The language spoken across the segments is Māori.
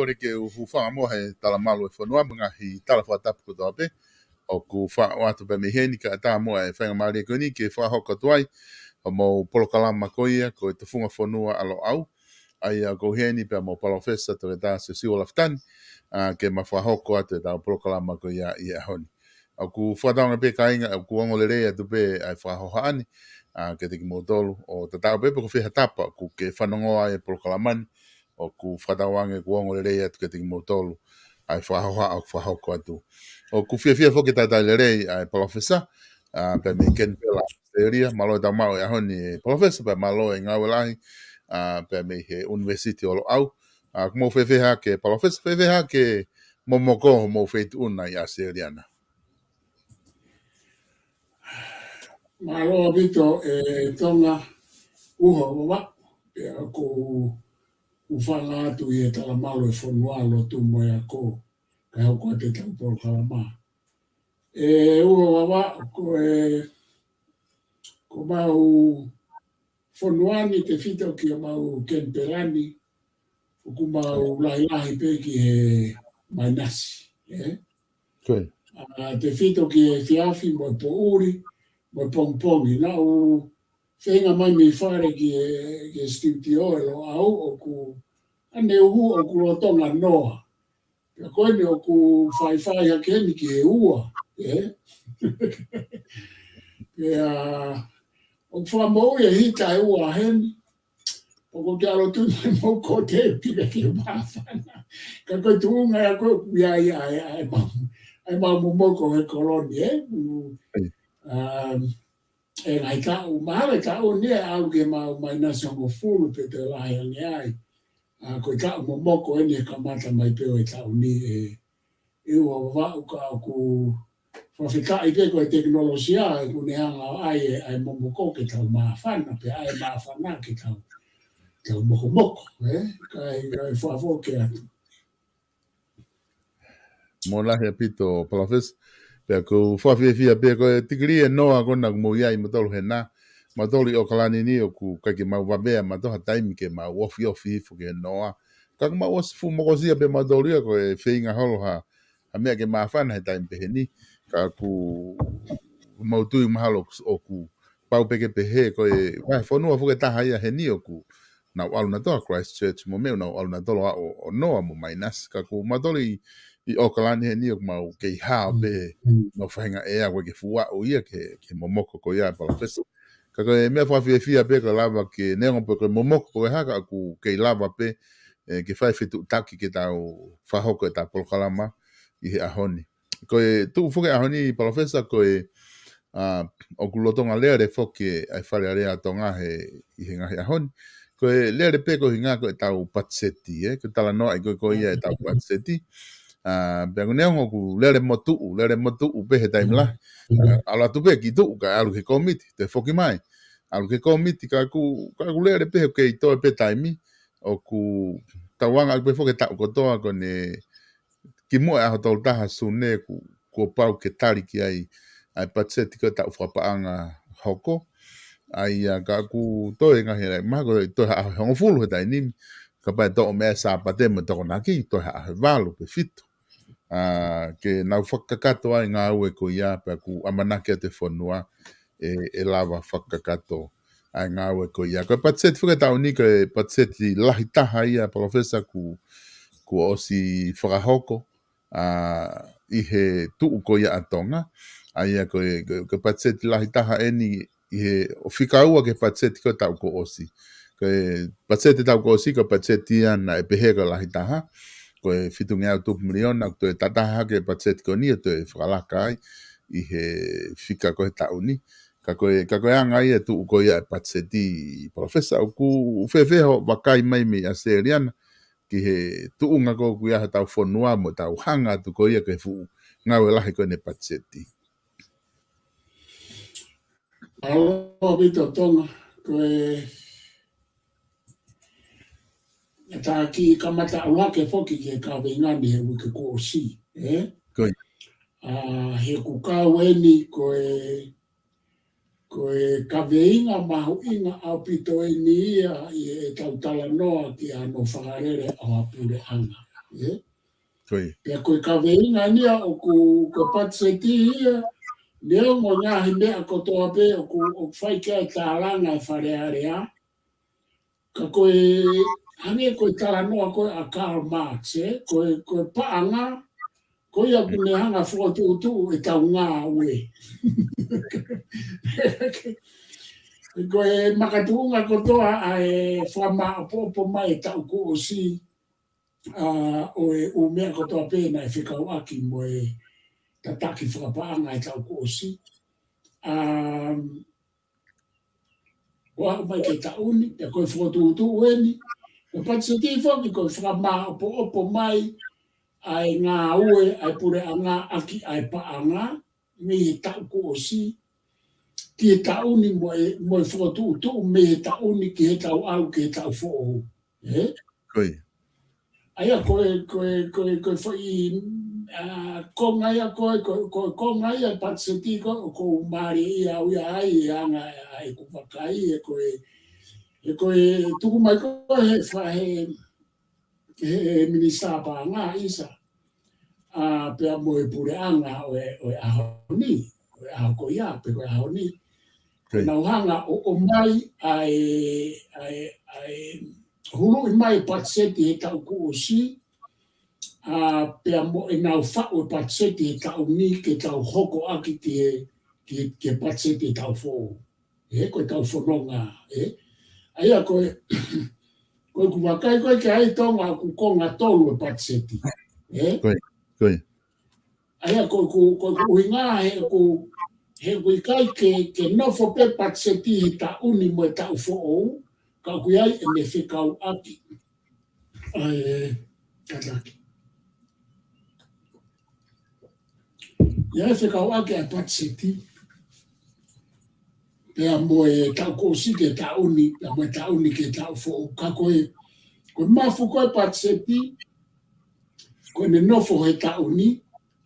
ore ke u fa mo he tala malo e fonua mga hi tala fa tap ko dope o ku fa o atu pe me heni ka ta mo e fa mari ko ni ke fa hoko tuai o mo polokalama ko ia ko te funga fonua alo au ai ko heni pe mo professor to da se si olaftan ke ma fa hoko atu da polokalama ko ia ia honi o ku fa da pe kainga o ku ngole re atu pe ai fa ho hani ke te ki mo tolu o te tau pe ko fi hatapa ku ke fa no ai polokalamani o ku whatawange ku ongo le rei atu ke te mo tolu ai whahoha au whahoko atu. O ku whiawhia whoke tātai le rei ai professor, pe me ken pela teoria, malo e tau mau e ahoni e professor, pe malo e ngawelahi, pe me he university o lo au. Kumo whiawhia ke professor, whiawhia ke momoko mo whaitu una i a seriana. Malo Vito tonga uho wa ko ufanga atu i tala malo e fonua lo tu mo ya ko ka ko te tau por kalama uho wa ko mau fonua ni te fito ki mau ken pelani ko mau lai pe ki e mainasi te fito ki e fiafi mo po uri mo pompongi na u Fenga mai me whare ki studio e lo au o ku ane uhu o ku rotonga noa. Pia koene o ku whai hake heni ki e ua. Pia o ku whamau e hita e ua heni. O ku te alo tu mai mo ko te pika ki o mawhana. Ka koe tu unga e koe ku ia ai mau moko he koloni e ngai ka o mare ka o ne au ke mai nasa mo fulu pe te lai ani ai ko ka mo moko e ka mata mai pe o ka ni e o va ka ku fa fika i ke ko teknologia e ku ne anga ai mo moko ke ka ma fana pe ai ma fana ke ka moko ka fa fo ke mo la he pito professor pe ko fa fi pe ko tigri e no ko na mo ia i mo tolu hena ma tolu o kalani ni o ku ka ki ma wa be ma to ha time ke ma wo fi fu ke no ka ma wo fu mo ko sia be ma tolu ko e feinga holo ha a me ke ma fa na time pe ni ka ku mo tu ma halo o ku pau pe ke pe he ko e wa fo no fu ke ta ha ia he ni o ku na alu na to Christchurch mo me na alu na tolu o no mo minus ka ku ma tolu i Okalani he ni o mau ke ha be no fainga e a ke fua o ia ke momoko ko ia professor ka ko me fa fia be ko lava ke ne on ko momoko ko ha ka ku ke lava pe ke fai fitu taki ke tau fa hoko ta por kalama i a honi ko tu fu ke a honi professor ko o ku lotonga le re fo ke ai fa le a tonga he i hinga a honi ko le pe ko hinga ko tau patseti ko tala no ai ko ia tau patseti pero neon ku lere motu be he time la ala tu be ki tu ka alu ke komiti te foki mai alu ke komiti ka ku lere pe ke to pe time o ku tawanga be foki ta ko to ko ne ki mo a to ta su ne ku pau ke tari ki ai patseti ko ta fa pa anga hoko ai ka ku to nga he ma ko to ha ho fulu he time ka pa to me sa pa te mo to na ki to ha valu pe fit ke nau whakakato ai ngā ue ko ia pe ku amanake te whanua e lava whakakato ai ngā ue ko ia. Ko patseti whakatau ni ko patseti lahi taha ia professor ku osi whakahoko i he tuu ko ia atonga. Ai ko patseti lahi taha eni i he o whikaua ke patseti ko tau ko osi. Ko patseti tau ko osi ko patseti ana e peheka lahi taha. Ko e fitunga tu miliona ko e tataha ke patset ko ni to e fralaka i he fika ko ta uni ka ko anga ia tu ko ia patseti professor ku fefe ho bakai mai me a serian ki he tu unga ko ku ia ta fonua mo ta hanga tu ko ia ke fu nga wela ko ne patseti alo Vito tonga ko ta ki kamata ua ke foki ke ka vengani he wike ko si ko he ku ka weni ko ka veinga mahu inga au pito e ni ia i e tau tala noa ki ano whakarere au apure anga Pea koe ka veinga nia o ku patseti ia, leo mo ngā himea kotoa pe o ku whai kia tālanga e wharearea. Ka koe, hange koe taranoa koe a Karl Marx, koe paanga, koe a kune hanga whakatutu e tau ngā ue. Koe makatuunga kotoa a e whama apopo mai tau ko o si, o e umea kotoa pēna e whikau aki mo e tataki whakapaanga e tau ko o si. Wa mai ke tauni, e koe whakatutu ueni, e patseti whaki koe whama apopo mai ai ngā ue ai pure anga aki ai paanga, me he tau ko o si, ki he tauni mo e whakatutu, me he tauni ki he tau au ki he tau who'o. Koe. Aia koe whai konga ia koe konga ia patseti koe ko maari ia uia ai e anga ai ku wakai e koe tuku mai koe he minista pa ngā isa pia mo e pure anga o e ahoni o e aho ko ia pe koe ahoni nau hanga o mai ai hulu i mai patseti he tau ku o si pea mo e nau whao e patseti he tau ni ke tau hoko aki ke patseti he tau fō. Koe tau whanonga. Aia koe ku wakai koe ke hai tonga ku konga tolu e patseti. Koe. Aia koe ku uhinga he kai ke nofo pe patseti he tau ni mo e tau fō. Ka kui ai e me whikau aki. Kataki. Ia e whikau aki a patseti. Pea mo e tau kōsi ke tauni, pea mo e tauni ke tau fō. Ka koe mafu koe patseti, koe ne nofo he tauni,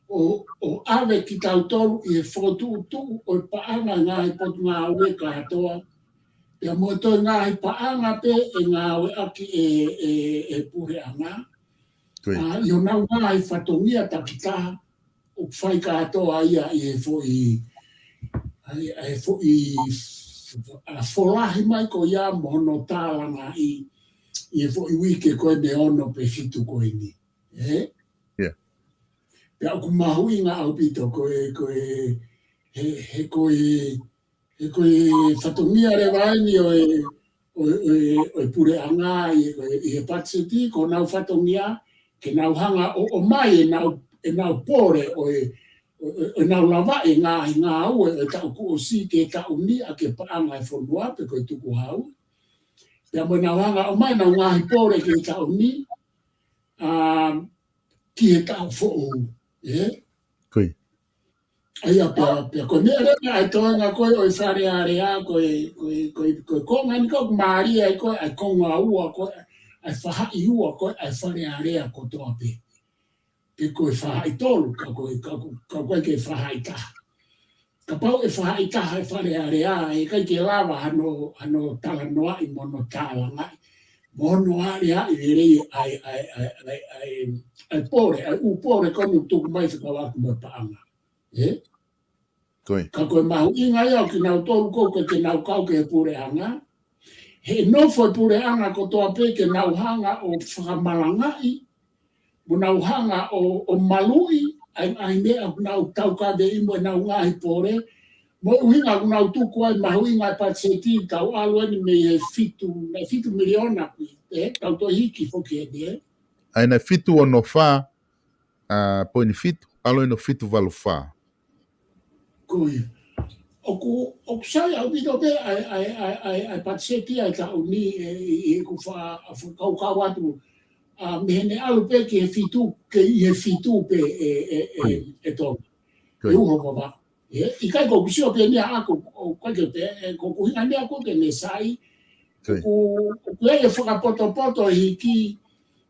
o ave ki tau tolu i he whotu o i paanga ngā he potu ngā ue ka hatoa. Pea mo toi ngā hi paanga pe e ngā ue aki e pure anga. Io nau ngā hi whatongia takitaha o whai ka atoa ia i e fo i wholahi mai ko ia mohono tālanga i e fo i wike koe me ono pe fitu koe ni. Pea ku mahui ngā au pito koe he koe whatongia re waini o e pure anga i he patseti ko nau whatongia ke nau hanga o mai e nau pore o e nau lava e ngā ue e tau ku o si ke tau ni a ke paanga e whanua pe koe tuku hau. Pea mo nau hanga o mai nau ngāhi pore ke tau ni ki he tau who'o. Koe. Aia pea koe mea rena ai toanga koe o i whare area koe konga ni koe maari ai koe ai konga ua koe ai whahai ua koe ai whare area ko toa pe. Pe koe whahai tolu ka koe ke whahai taha. Ka pau e whahai taha e whare area e kai ke lava hano tala noa i mono tala ngai. Mono area i rei ai pore, ai upore konu tuku mai whakawaku mai paanga. Ka koe mahu inga iau ki nau tolu kou ke nau kau ke he pure anga. He nofo e pure anga ko toa pe ke nau hanga o whakamalangai. Mo nau hanga o malui. Ai mea nau tau kade imo e nau ngahi pore. Mo uhinga nau tuku ai mahu inga e patseti tau alua ni me he fitu miliona kui. Tau to hiki foki e nie. Ai na fitu o no wha, po ni fitu, alo no fitu valu wha. Koe. O kusai au pito pe ai patseti ai tau ni e ku kau kau atu mehene alu pe ki he fitu pe e tonga. E uho koma. I kai ko kusio pe nia ako koe ke pe ko kuhinga nia ko ke ne sai. Ku lele whakapoto hiki.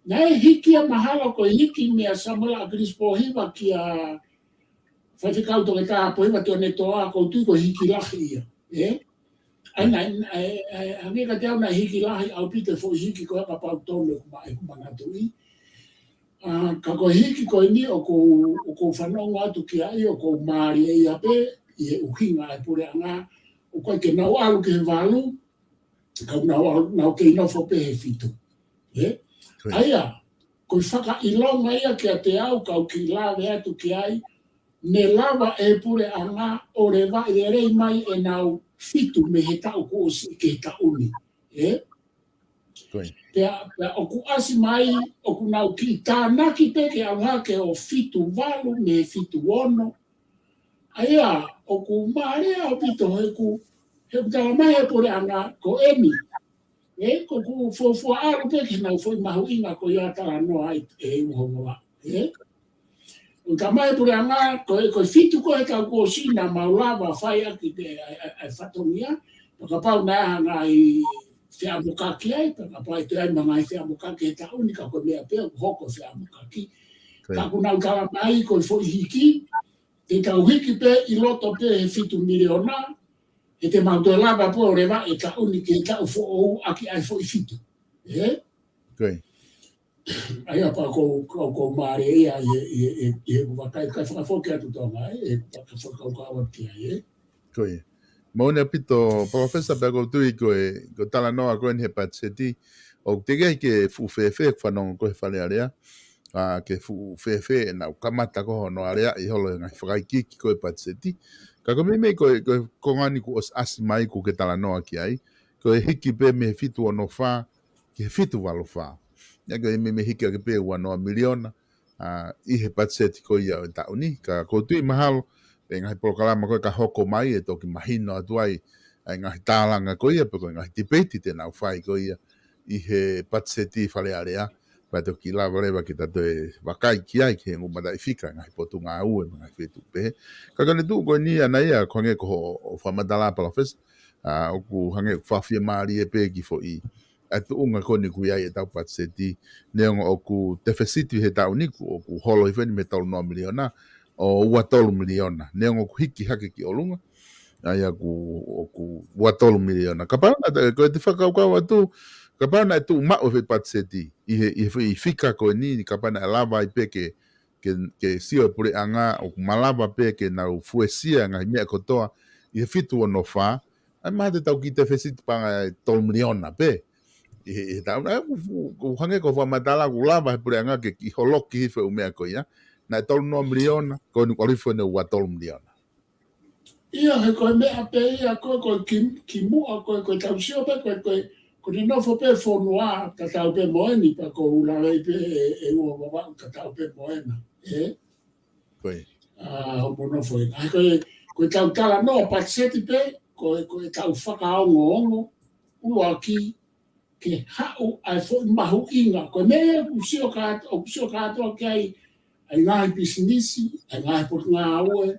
Nei hiki a mahala ko hiki mea samala a Grispo hiwa ki a whaiwhikau toke tā pohiwa tō ne toa ko tui ko hiki lahi ia. Hange ka te au na hiki lahi au pite fo hiki ko haka pau tōne kuma e kumanatu i. Ka ko hiki ko ni o ko whanonga atu ki ai o ko maari e ia pe i he uhinga e pure anga o koe ke nau alu ke he walu ka nau ke inofo pe he fitu. Aia, koe whaka ilonga ia ke a te au kau ki lawe atu ki ai ne lava e pure anga o re wa i rei mai e nau fitu me he tau ko si ke he tauni. Pea o ku asi mai, o ku nau ki tānaki pe ke au ke o fitu walu me fitu ono. Aia, o ku maarea o pito he ku tala mai e pore anga ko emi. Ko ku fua aru pe ke nau foi mahu inga ko ia tala noa e uhongoa. O ka mai pore anga ko fitu ko he kau ko sina maulawa whai aki te whatongia. Ka pau na hanga i te amokaki ai, ka pai te ai mga i te amokaki he tauni ka koe mea pēo hoko te amokaki. Ka kunau kala mai koe foi hiki, te kau hiki pe i loto pe he fitu miliona, e te mautoe lava po rewa e tauni ke tau fo ou aki ai foi fitu. Ai apa ko maare ia e wakai kai whakafoke atu tonga e whakafokau ki ai. Koe. Maune pito professor Bego tui ko tala noa ko he patseti o te gai ke fu fefe whanong ko he whale area ke fu fefe na kamata ko no area I holo ngai whakai kiki ko he patseti ka ko me ko ngani ko as mai ko ke tala noa ki ai ko hiki pe me fitu ono fa ke fitu walo fa ya ko me hiki ke pe wano miliona I he patseti ko ia tauni ka ko tui mahalo ngai prokalama koe ka hoko mai e toki mahino atu ai ngai tālanga koe ia peko ngai tipeti te nau whai koe ia I he patseti whale area pai toki la warewa ki tato e wakai ki ai ki he ngumata I whika ngai potu ngā ue ngai whetu pehe ka kane tū koe ni ana ia koe nge ko o whamadala palawhis o ku hange whawhia maari e pe ki fo I atu unga koni kui ai e tau patseti neonga o ku tefesiti he tau niku o ku holo I wheni me tau noa miliona o watolu miliona neongo ku hiki hake ki olunga ai ku watolu miliona kapana ko te whakau atu kapana tu mao fe patseti I fika ko ni kapana lava I pe ke sio pure anga o malava pe ke na fuesia nga me ko toa I fitu no fa ai ma te tau ki te fesit pa tol miliona pe ta ku hange ko fa matala ku lava pure anga ke ki holoki fe me ko ya na tolu no miliona ko ni kwalifo ne wa tolu miliona ia he koe mea pe ia koe ki mua koe tau sio pe ko ni nofo pe fonua ta tau pe moeni pa ko ulawe pe e ua wawa ta tau pe moena koe homo nofo koe tau tala no patseti pe koe tau whakaongo ongo ua ki ke hau ai fo mahu inga koe mea kusio kato ki ai ngahi pisinisi, ai ngahi pot ngā aue.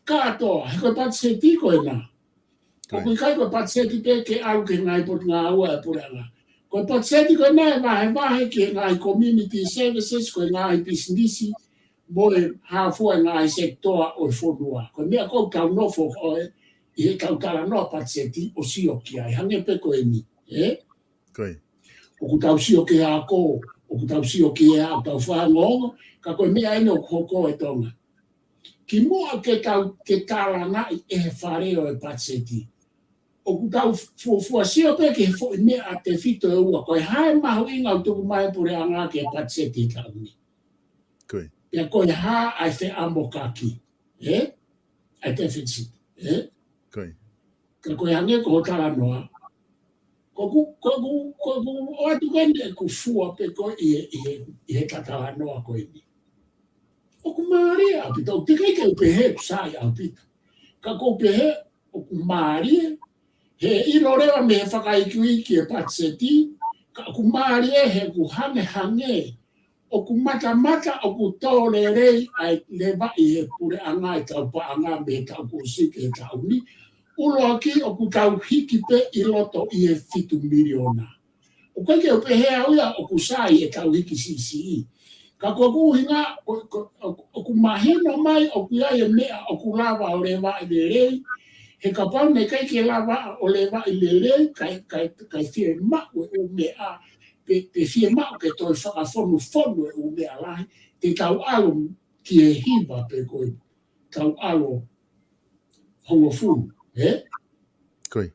Kātoa, he koe patseti koe nā. Koe kai koe patseti pe ke au ke ngahi pot ngā aue e pure anga. Koe patseti koe nā e wahe ke ngahi community services, koe ngahi pisinisi, moe hāfua ngahi sektoa o whonua. Koe mea kou tau nofo koe, I he tau tala noa patseti o sio ki ai. Hange pe koe ni. Koe. O ku tau sio ki a kou. O ku tau sio ki e au tau whangongo, ka koe mea ino koko e tonga. Ki mua ke tala ngai e he whareo e patseti. O ku tau fua sio pe ke he mea a te fito e ua. Koe hae mahu inga o tuku mai pure anga ke patseti tau ni. Koe. Pea koe haa ai te amokaki. Ai te fitsi. Koe. Ka koe hange ko tala noa. Koku o atu kene ku fua pe ko I he tatala noa ko ini. O ku maari a pita, o te kei ke upehe kusai a pita. Ka ko upehe o ku maari he ilo rewa me he whakaikiwiki e patseti, ka ku maari he ku hange, o ku mata o ku tōre rei ai lewa I he pure anga I tau pa anga me tau kusike e tau ni, ulo aki o ku tau hiki pe I loto I he fitu miliona. O kai ke upehe auia o ku sai e tau hiki CCE. Ka kua kuhinga o ku mahino mai o ku ia e mea o ku lava o lewa I le rei, he ka pau ne kai ke lava o lewa I le rei, kai fie ma o mea pe fia mau ke toi whakawhonu whonu e u mea lai, te tau alo ki e hiva pe koe tau alo hongo funu, Koi.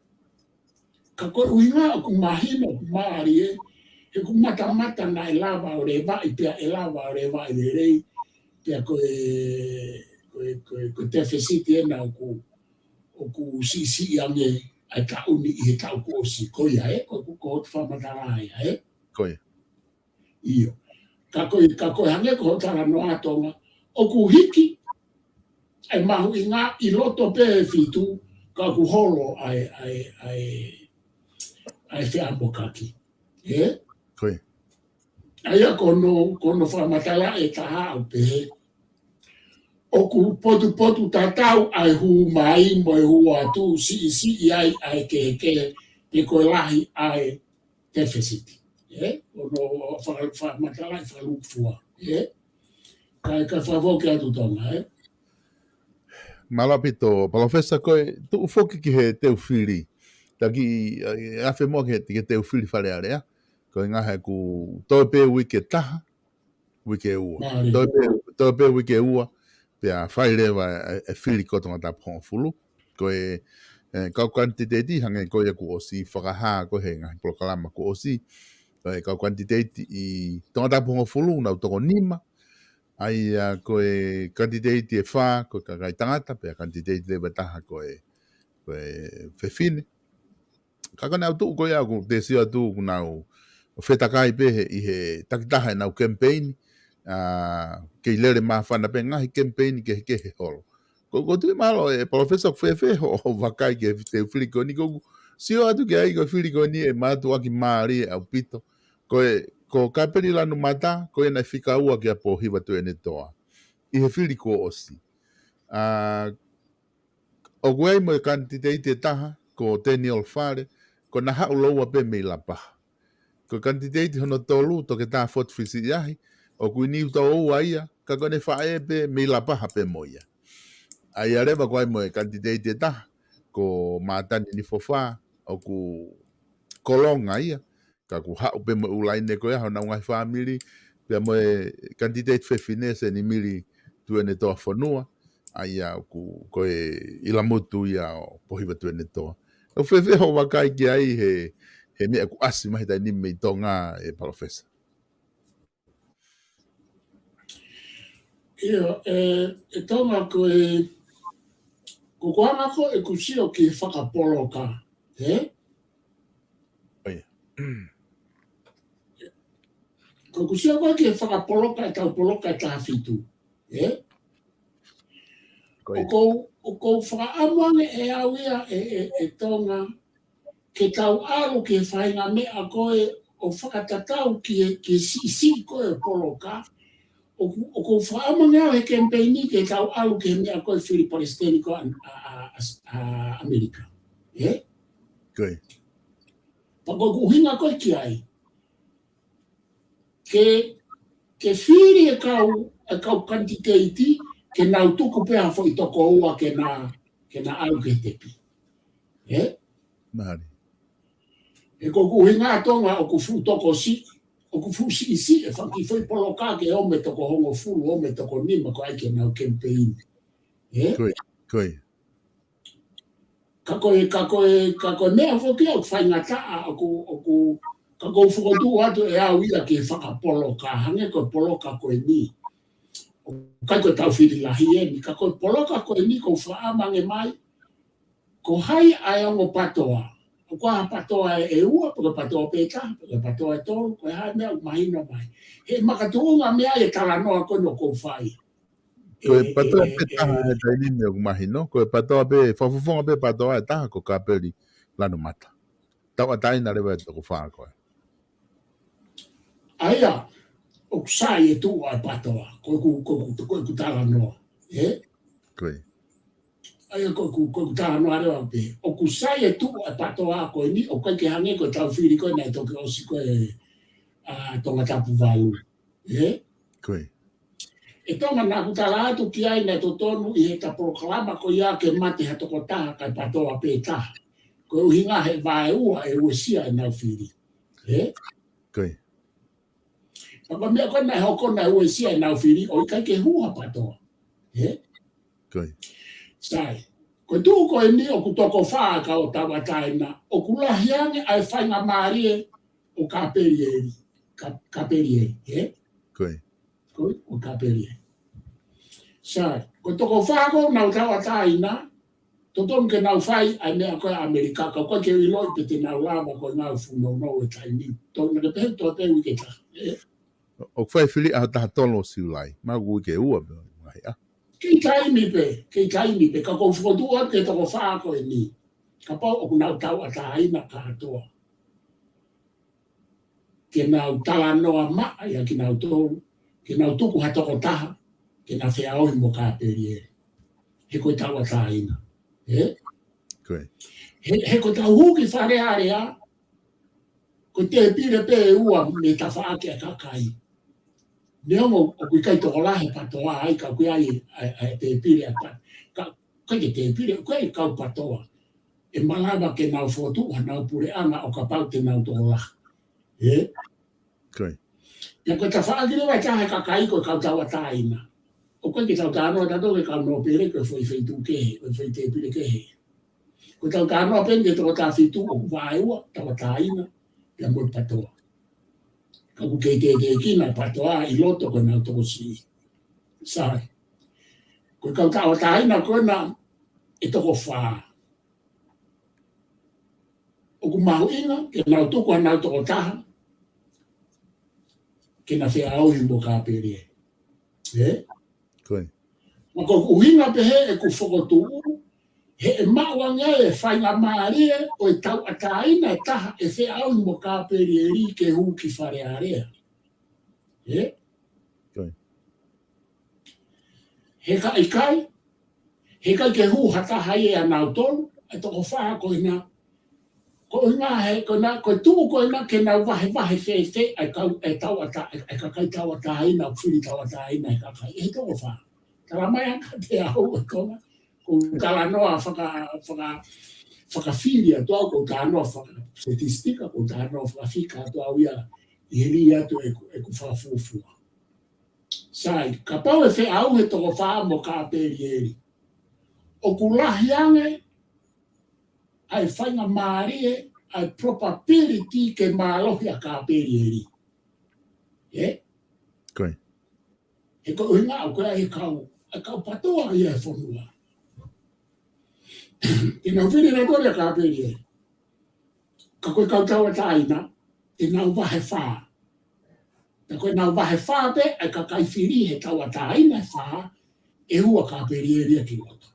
Ka koe uinga o ku mahino ku maari he ku mata na e lava o re vai, pia e lava o re vai le rei, pia koe te whesiti ena o ku si ange ai ka uni i he tau ko si koia koe ku ko whamatara ai Koi. Iyo. Ka koe hange ko tara no atonga o ku hiki ai mahu i ngā i loto pe e fitu ka ku holo ai whea mokaki. Koi. Aia kono whamatala e taha au pehe. O ku potu tatau ai hu mai mo e hu atu si ai ke te koe lahi ai deficit. Ono whamatala e whalukfua. Ka whavoke atu tonga. Malapito, palofesa koe, tu ufoki ki he teu whiri. Taki, awhi mua ki he teu whiri whare area. Koe ngahe ku toi pe wike taha, wike ua. Toi pe wike ua, pia whairewa e whiri kotonga ta ponga fulu. Koe, kau quantitati hange koe ku osi whakaha koe he ngahi prokalama ku osi. Koe kau quantitati i tonga ta ponga fulu, nau toko nima. Ai koe quantitati e wha, koe kakai tangata, pia quantitati lewa taha koe whewhine. Kaka nau tuu koe au te sio atu ku nau whetakai pehe i he takitaha e nau campaign, kei lere maa whana pe ngahi campaign ke he holo. Ko tui malo e professor whewhe o wakai ke te whirikoni koku, sio atu ke ai ko whirikoni e mātu aki maari au pito, ko kaperi lanu mata, ko e nai whika ua ki a po hiwa tu ene toa. I he whiriko osi. O guai mo e kantitei te taha, ko teni ol whare, ko na hau loua pe mei la paha. Ko kantitei te hono tolu, to ke tā fot whisi iahi, o kui niu tau ou aia, ka kone whae pe mei la paha pe moia. Ai arewa guai mo e kantitei te taha, ko mātani ni fofā, o ku kolonga ia, ka ku hau pe mo ulaine ko ia, hona ungai whamiri, pia mo e kantitei whewhine se ni miri tuene toa whanua, ai au ko e ilamutu ia o pohiwa tuene toa. O whewheho wakai ki ai he mea ku asi mahi tai nime i tonga e palofesa. Ia, e tonga ko koanga ko e kusio ki whakapolo ka, Oia. Ko kusio ko ki whakapolo ka e tau polo ka e taha fitu, O kou whakaamuange e au ia e tonga ke tau aro ke whainga mea koe o whakatatau ki si koe polo ka. O kou whaamuange au he campaigni ke tau aro ke mea koe whiri Palestini ko a Amerika. Koe. Pako kuhinga koe ki ai. Ke whiri e kau kantiteiti ke nau tuku pēha fo i toko ua ke na au ke tepi. Mahari. E ko kuhinga tonga o ku fu toko si, o ku fu si, e whaki whai polo ka ke ome toko hongo fulu, ome toko nima ko ai ke nau campaign. Koe. Ka koe mea whoki au whainga taa ka kou whukotu atu e au ia ke whakapolo ka, hange koe polo ka koe ni. Kai koe tau whiri lahi ni, ka koe poloka koe ni ko whaamange mai, ko hai ai ongo patoa. O koa patoa e ua, paka patoa pēta, paka patoa e tolu, koe hai mea umahina mai. He makatuunga mea e taranoa koe no kou whai. Koe patoa pēta e taini mea umahino, koe patoa pē, whafufonga pē patoa e taha ko kaperi lanu mata. Tau a taina rewa e toko whaa koe. Aia, o kusai e tu ai patoa, koe ku tala noa, Koe. Aia koe ku tala noa rewa pe. O kusai e tu ai patoa koe ni, o koe ke hange koe tau whiri koe nei toke osi koe tonga tapu walu, Koe. E tonga nā ku tala atu ki ai nei to tonu i he ta proklama ko ia ke mate ha toko taha kai patoa pe taha. Koe uhinga he vae ua e uesia e nau whiri, Koi. Papa mea kona e hoko na ue sia e nau whiri o i kai ke hua patoa. Koi. Sai. Ko tu ko e ni o ku toko whaa ka o tawa taina. O ku lahiange ai whainga maarie o kaperieri. Kaperieri. Koi. Koi o kaperieri. Sai. Ko toko whaa ko nau tawa taina. Toton ke nau whai ai mea koe Amerika. Ka koe ke iloi pe te nau lama koe ngau funo no e taini. Tau na ke pehe toa te wike ta. O whai whili a taha tolo siulai. Magu ke ua. Kei taimi pe, ka kou whukotua ke toko whaako e ni. Ka pau o kunau tau a taina kātoa. Ke nau tala noa maa ia ki nau tōu, ke nau tuku ha toko taha, ke nau whea ohi mo kāperi e. He koe tau a taina. He koe tau huki whare area, ko te pire pe e ua me ta whaake a kakai. Neongo o kui kai toko lahe patoa ai ka kui ai te pire a pat. Kai te pire, kai kau patoa. E malama ke nau fotu ha nau pure anga o ka pau te nau toko lahe. Ia koe ta whaakire wai tahe ka kai koe kau taua taina. O koe ke tau tānoa tato ke kau no pere koe foi feitu kehe, koe foi te pire kehe. Koe tau tānoa pen ke toko tā fitu o kuwai ua, taua taina, ia moi patoa. Ka ku kei te kina patoa i loto koe nau toko si. Sai. Koe kau taua taina koe na e toko whaa. O ku mahu inga, ke nau tuku ha nau toko taha, ke na whea auhi mo kāpere e. Ma ko ku hinga pehe e ku whokotu he e mawangia e whainga maarie o e tau ataina e taha e whea auhi mo kāpere e ri ke hu ki whare area. He kai ke hu hata hai e anau tolu, e toko whaa ko ina. Ko ina he, ko tuku ko ina ke nau wahe whewhe, e tau ata, e kakai tau ataina, o whiri tau ataina e kakai, e toko whaa. Tara mai aka te au e konga, ko tala noa whakawhiria toa, ko tā noa whakastatistika, ko tā noa whakawhika toa ia, i heri atu e ku whawhufua. Sai, ka pau e whe au he toko whaa mo kāperi eri. O ku lahiange, ai whainga maarie, ai probability ke mālohi a kāperi eri. He ko uhinga au koe ai kau patoa i e whonua. E nau whiri na kore a kāperi eri. Ka koe kau taua taina, e nau wahe whaa. Ka koe nau wahe whaa pe, ai ka kai whiri he taua taina whaa, e hua kāperi eri a ki loto.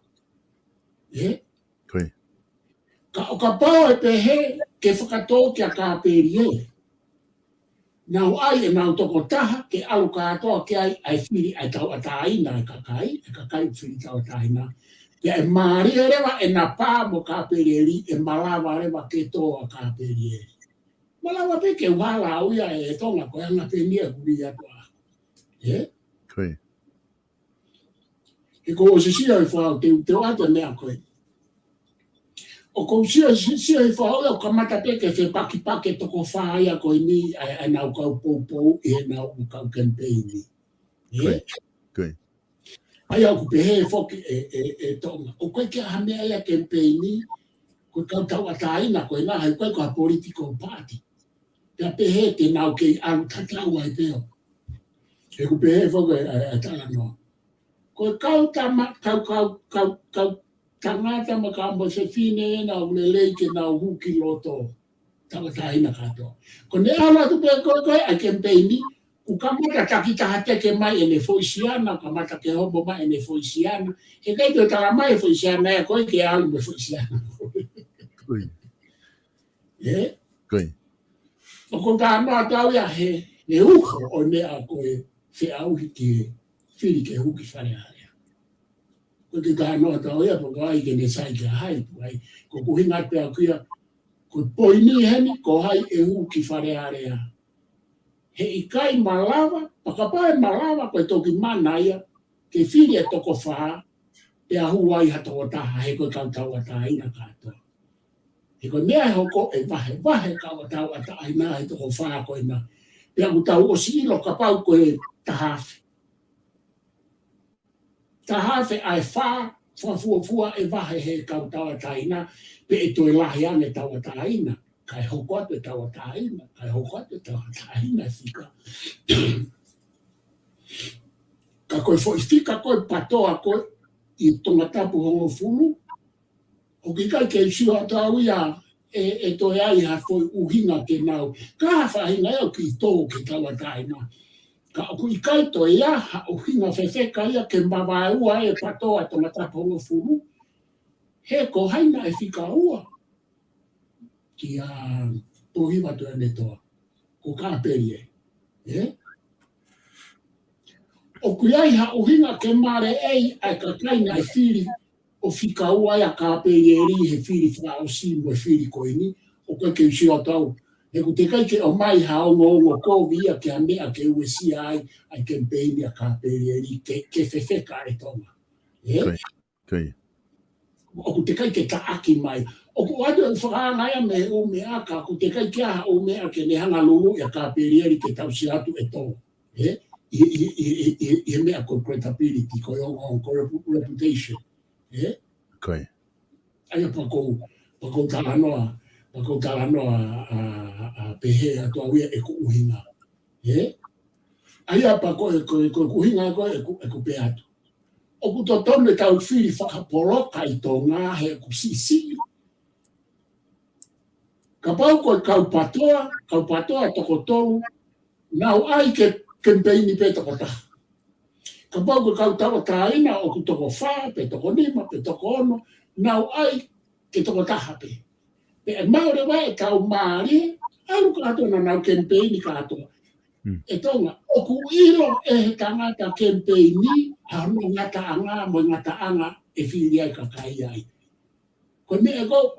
Ka o ka pau e pehe ke whakatō ki a kāperi e. Nau ai e nau toko taha ke alu kātoa ke ai whiri ai tau ataina e kakai whiri tau ataina. Ia e maaria rewa e na pā mo kāperi eri e malawa rewa ke tō a kāperi eri. Malawa pe ke wala auia e tonga koe anga pe nia kuri atu a. E ko o se sia e whao te atu mea koe. O kou sia i whao o kamata peke te paki toko whaia koe ni ai nau kau pou e nau kau campaigni. Ai au kupehe e whoki e tonga. O koe kia hamea ia campaigni, koe kau tau ataina koe nga hai koe koe political party. Pea pehe te nau kei alu tatau ai peo. E kupehe e whoki e tala noa. Koe kau tangata makambo se fine na ulelei ke na huki loto tawa taina katoa. Ko ne ala tu pe koe a campaigni ku kamata takita hate ke mai ene foisiana, kamata ke hobo mai ene foisiana. E kai te tala mai foisiana e koe ke alu me foisiana. O ko ka anoa tau ia he uho o ne a koe whi auhi ke whiri ke huki whare area. Ko te ka anoa tau ia po kai ke ne sai ke hai puai. Ko kuhinga te a kuia ko poini heni ko hai e huki whare area. He i kai malawa, pakapae malawa koe toki mana ia ke whiri e toko whaa e a huai ha toko taha he koe kau tau a taina katoa. e ko mea hoko e vahe ka o tau ata aina e toko whaa ko ina. Pea ku tau o si ilo ka pau ko e tahafe. Tahafe ai whaa fua e vahe he ka o tau ata aina pe e toi lahi ane tau ata aina. Kai hoko atu e tau ata aina. Kai hoko atu e tau ata aina fika. Ka koe fo i fika koe patoa koe i tonga tapu hongo fulu. O ki kai ke siwa tau ia e toi ai ha foi uhinga ke nau. Ka whahinga eo ki tō ke tau ata aina. Ka oku i kai toi ia ha uhinga whewheka ia ke mawai ua e patoa tonga tapu hongo fulu. He ko haina e fika ua. Ki a tohiwa tu ane toa. Ko ka peri e. O kuiai ha uhinga ke mare ei ai ka kaina e whiri o fika ua ia ka peri e ri he whiri wha o simu e whiri koini. O koe ke usi o tau. He ku te kai ke o mai ha ongo kovi ia ke a mea ke uesi ai ke mpeini a ka peri e ri ke whewheka e tonga. Kai. O ku te kai ke taaki mai. O ku atu e whakaangaia me o mea ka ku te kai ke aha o mea ke ne hanga lulu ia ka peri e ri ke tau si atu e tonga. I mea ko credibility, ko reputation. Kai. Aia pako talanoa a pehe a toa wea e ko uhinga. Aia pako e ko uhinga ko e ko pe atu. O ku to tome tau whiri whakaporoka i tō ngā he ku sisi. Ka pau ko kau patoa toko tolu, nau ai ke kempeini pe toko taha. Ka pau ko kau tawa tāina o ku toko whā, pe toko nima, pe toko ono, nau ai ke toko taha pe. Pe e maure wai e kau maari, alu ka ato na nau kempeini ka ato. E tonga, o ku ilo e he tangata kempeini, haru ngata anga, mo ngata anga, e whiri ai ka kai ai. Ko me e go,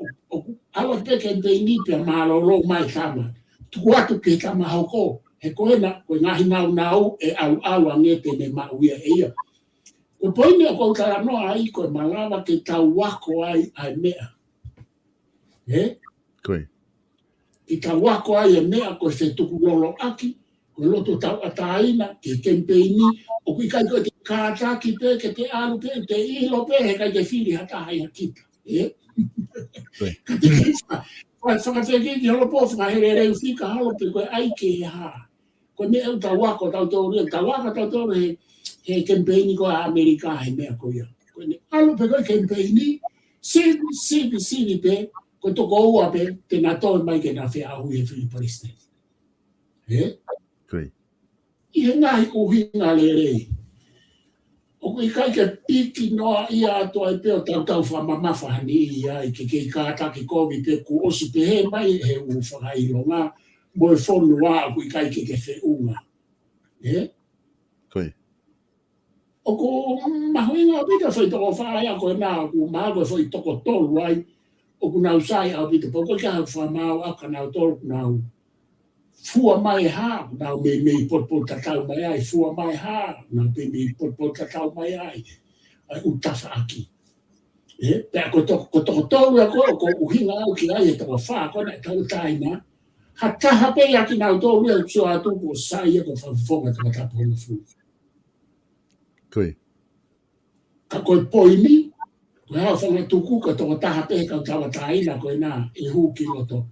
awa pe kempeini pe malolo mai kama, tuku atu ke kama hauko, he koena, koe ngahi nau e au angete ne mauia e ia. Ko poini o kou taranoa ai, koe malawa ke tau wako ai mea. Koe. Ki tau wako ai mea koe whetuku lolo aki, koe loto tau ataina, ke kempeini, o kui kai koe te kātaki pe, ke te alu pe, te ilo pe, he kai te whiri hata hai kita. Ka te kifa, koe whakawhekiki holo po, whakahere reu whika holo pe koe aike he haa. Ko me au tau wako tau tōru he kempeini ko a Amerika he mea ko ia. Ko ne alu pe koe kempeini, sini pe, ko toko ua pe, te nā tōi mai ke nā whea ahu he Whiri Palestine. Koe. I he ngahi uhinga le rei. O kui kai ke piki noa ia ato ai pe o tau whamamawhani i ai ke kei kātaki kovi pe ku osu pe he mai he u whakailonga. Mo e whonu wā kui kai ke whiunga. Koe. O ko mahuinga pita whai toko whaia koe nā, ku maa koe whai toko tolu ai, o ku nau sai au pita, po koe kia hau whamau aka nau tolu ku nau fua mai hā, nau mei potpo tatau mai ai, fua mai hā, nau mei potpo tatau mai ai, ai utafa aki. Pea ko toko tolu a koe, ko uhinga au ki ai e toko whaa, koe nai tau taina, ha taha pe aki nau tolu e tio atu ko sai e ko whawhonga toko tapu honga fu. Koe. Ka koe poini, koe hao whanga tuku ka toko taha pe kau tawa taina koe nā e hū ki loto.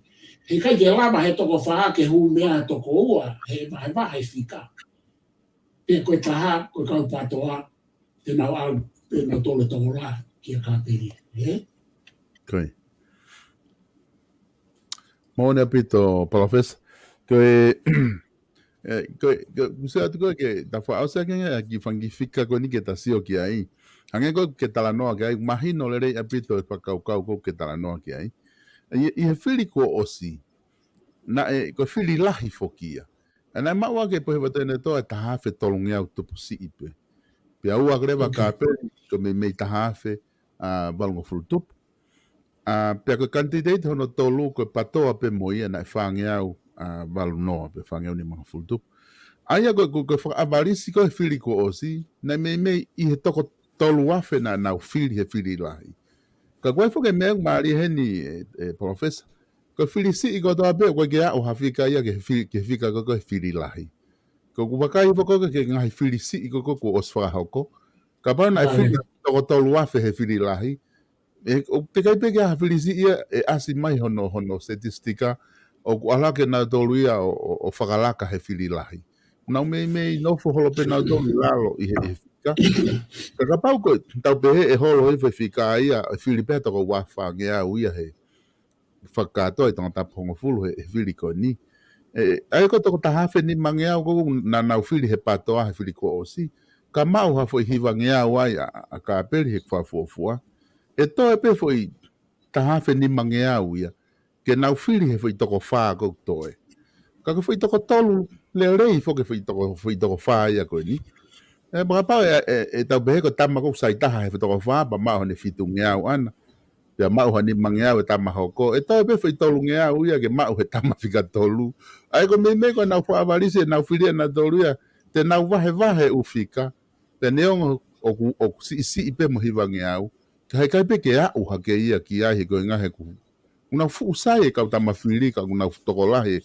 He kai ke lama he toko whaa ke hū mea toko ua, he vahe whika. Pe koe taha, koe kau patoa, te nau au, pe nau tole toko rā ki a kāperi. Koe. Maone apito, Palofes, koe se atu koe ke ta wha ausa kenga ki whangi whika koe ni ke ta sio ki ai. Hange koe ke talanoa ki ai, mahino le rei apito e whakaukau koe ke talanoa ki ai. I he whiri ko osi, na e koe whiri lahi whokia. E nai maua ke pohe watene toa e tahawhe tolungi au tupu si ipe. Pia ua krewa kāperi, ko mei tahawhe walungo furu tupu. Pia koe candidate hono tolu koe patoa pe moia na e whange au walu noa pe whange au ni maha furu tupu. Aia koe whakabarisi koe whiri ko osi, na mei i he toko tolu afe na nau whiri he whiri lahi. Ka koe fuke me mari heni professor. Ko filisi I ko to abe ko ke o hafika ia ke fika ko fili lahi. Ko ku bakai ko ke ngai filisi ko osfa hoko. Ka ba na fili to tolu afe he fili lahi. O te kai pe ke filisi ia asi mai hono statistika o ku ala ke na tolu ia o fakalaka he fili lahi. Na me no fo holo pe na tolu lalo I he fika. Ka pau ko tau pe holo he fika ia fili pe to ko wafa ngia uia he. Whakato I tangata pongo fulu he whiri ko ni. Ai ko toko tahafe ni mangea ko na nau whiri he patoa he whiri ko osi. Ka mau ha foi hiwa ngea wai a ka aperi he kwa fuafua. E to e pe foi tahafe ni mangea uia. Ke nau whiri he foi toko whaa ko toe. Ka ko foi toko tolu le rei fo ke foi toko whaa ia ko ni. E mga pao e tau behe ko tama ko saitaha he foi toko whaa pa mau ne fitu ngea ana. Ya mau hani mangea we tama hoko e to be foi tolu ngea uia ke mau he tama fika tolu ai ko me ko na fo avalise na filia na tolu ya te na vahe ufika te neon o si pe mo hiva ngea u kai pe ke a u hake ia ki ai ko nga he ku una fu sai ka tama fili ka una tokola he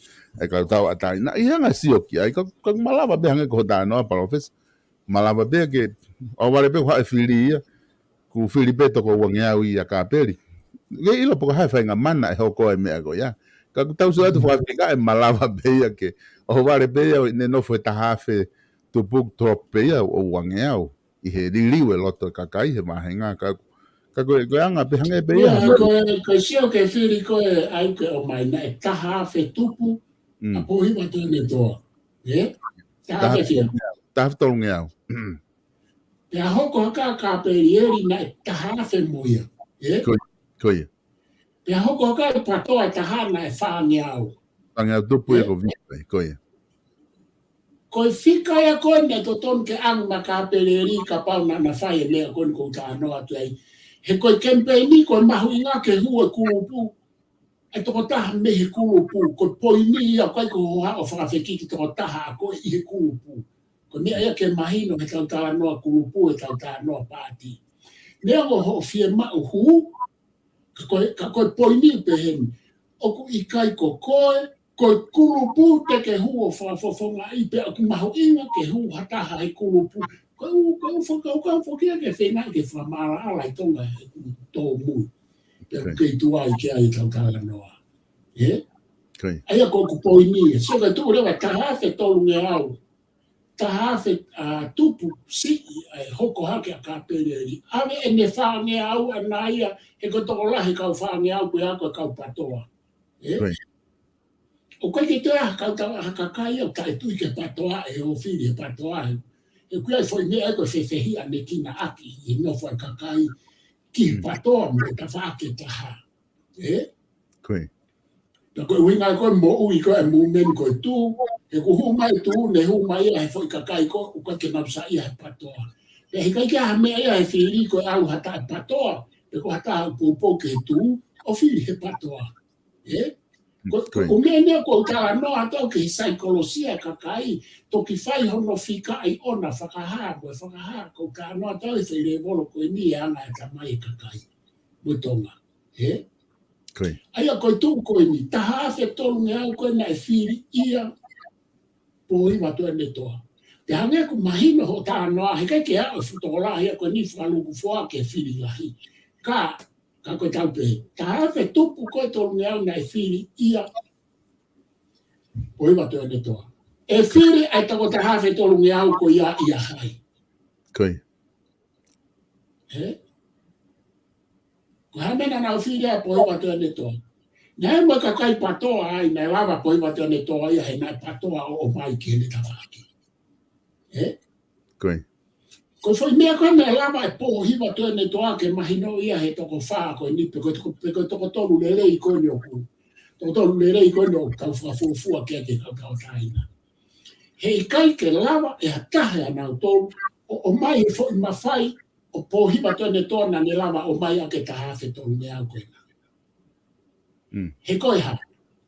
ka tau atai na ia nga si o ki ai ko malava be hanga ko da no professor malava be ke o vale pe ha fili ia ku fili pe to ko ngea u ia ka peli Ge ilo po ha fa nga mana e hoko e mea go ya. Ka tau so atu fa Afrika e malava beia ke o vale beia ne no foi tahafe tu book drop beia o wangea o I he liliwe loto kakai he mahenga ka go anga pe hange beia. Ko sio ke fili ko e ai ke o mai na tahafe tupu a po hiwa to ne to. Tahafe fia. Tahafe to ngea. Ya hoko ka perieri na tahafe moia. Koia. Pea hoko ka patoa tahana e whaangeau. Whaangeau tupu e ko vipe, koia. Koe whika ia koe ne to ton ke ang makapeleri ka pau na whae lea koe ko ka anoa tuai. He koe kempeini koe mahu inga ke hua kulupu. E toko taha me he kulupu. Koe poini ia koe ko hoa o whakawheki ki toko taha a koe I he kulupu. Koe mea ia ke mahino he tau ta anoa kulupu e tau ta anoa pāti. Nea ko ho fie mau huu. Ka koe poini pe hen. Oku I kai ko koe kulupu te ke huo whafonga I pe aku mahu inga ke hu hataha he kulupu. Koe whakaukia ke whenai ke whamara ala I tonga he tō mui. Pe kei tua I ke ai tau tāra noa. Aia ko ku poini. So ka tū rewa tahawhe tolu nge au. Tahawhe tupu si hoko hake a ka pereri. Ave e ne whaange au anaia he ko toko lahi kau whaange au koe ako kau patoa. O koe ke toa kau tawa hakakai au tae tui ke patoa e o whiri e patoa e. E kuia foi mea koe whewhehi ane kina aki I no whai kakai ki patoa mo ta whaake taha. Koe. Na koe winga koe mo ui koe mu men koe tū. E ku humai tū ne humai e foi kakai koe o koe ke napsa ia he patoa. E he kai kia mea ia he whiri koe au hata e patoa. E ko hata au pōpō ke tū o whiri he patoa. Ko mea nea ko utara noa tau ke saikolosia kakai toki whai hono whika ai ona whakahaa koe whakahaa ko utara noa tau e whire volo koe ni e ana e tamai e kakai. Mutonga. Aia koe tū koe ni taha whe tolu nge au koe na e whiri ia po iwa tue ne toa. Te hange ku mahino ho tā noa he kai ke au futola hia koe ni whaluku fua ke whiri lahi. Ka koe tau pe. Taha whe tupu koe tolu nge au na e whiri ia po iwa tue ne toa. E whiri ai tako taha whe tolu nge au ko ia hai. Koe. Ko hamena na whiri a po iwa tue ne toa. Nai mo ka kai patoa ai na lava po iwa tue ne toa ia he nai patoa o mai ki hele tawaki. Koe. Ko foi mea koe mea lava e po hiwa tue ne toa ke mahino ia he toko whaa koe ni pe koe toko tolu lelei koe ni oku. Toko tolu lelei koe ni oku kau whafufua kia ke kau taina. He kai ke lava e hatahe anau tolu o mai e foi mawhai o po hiwa tue ne toa na ne lava o mai ake tahawhe tolu mea au koe na. He koe ha.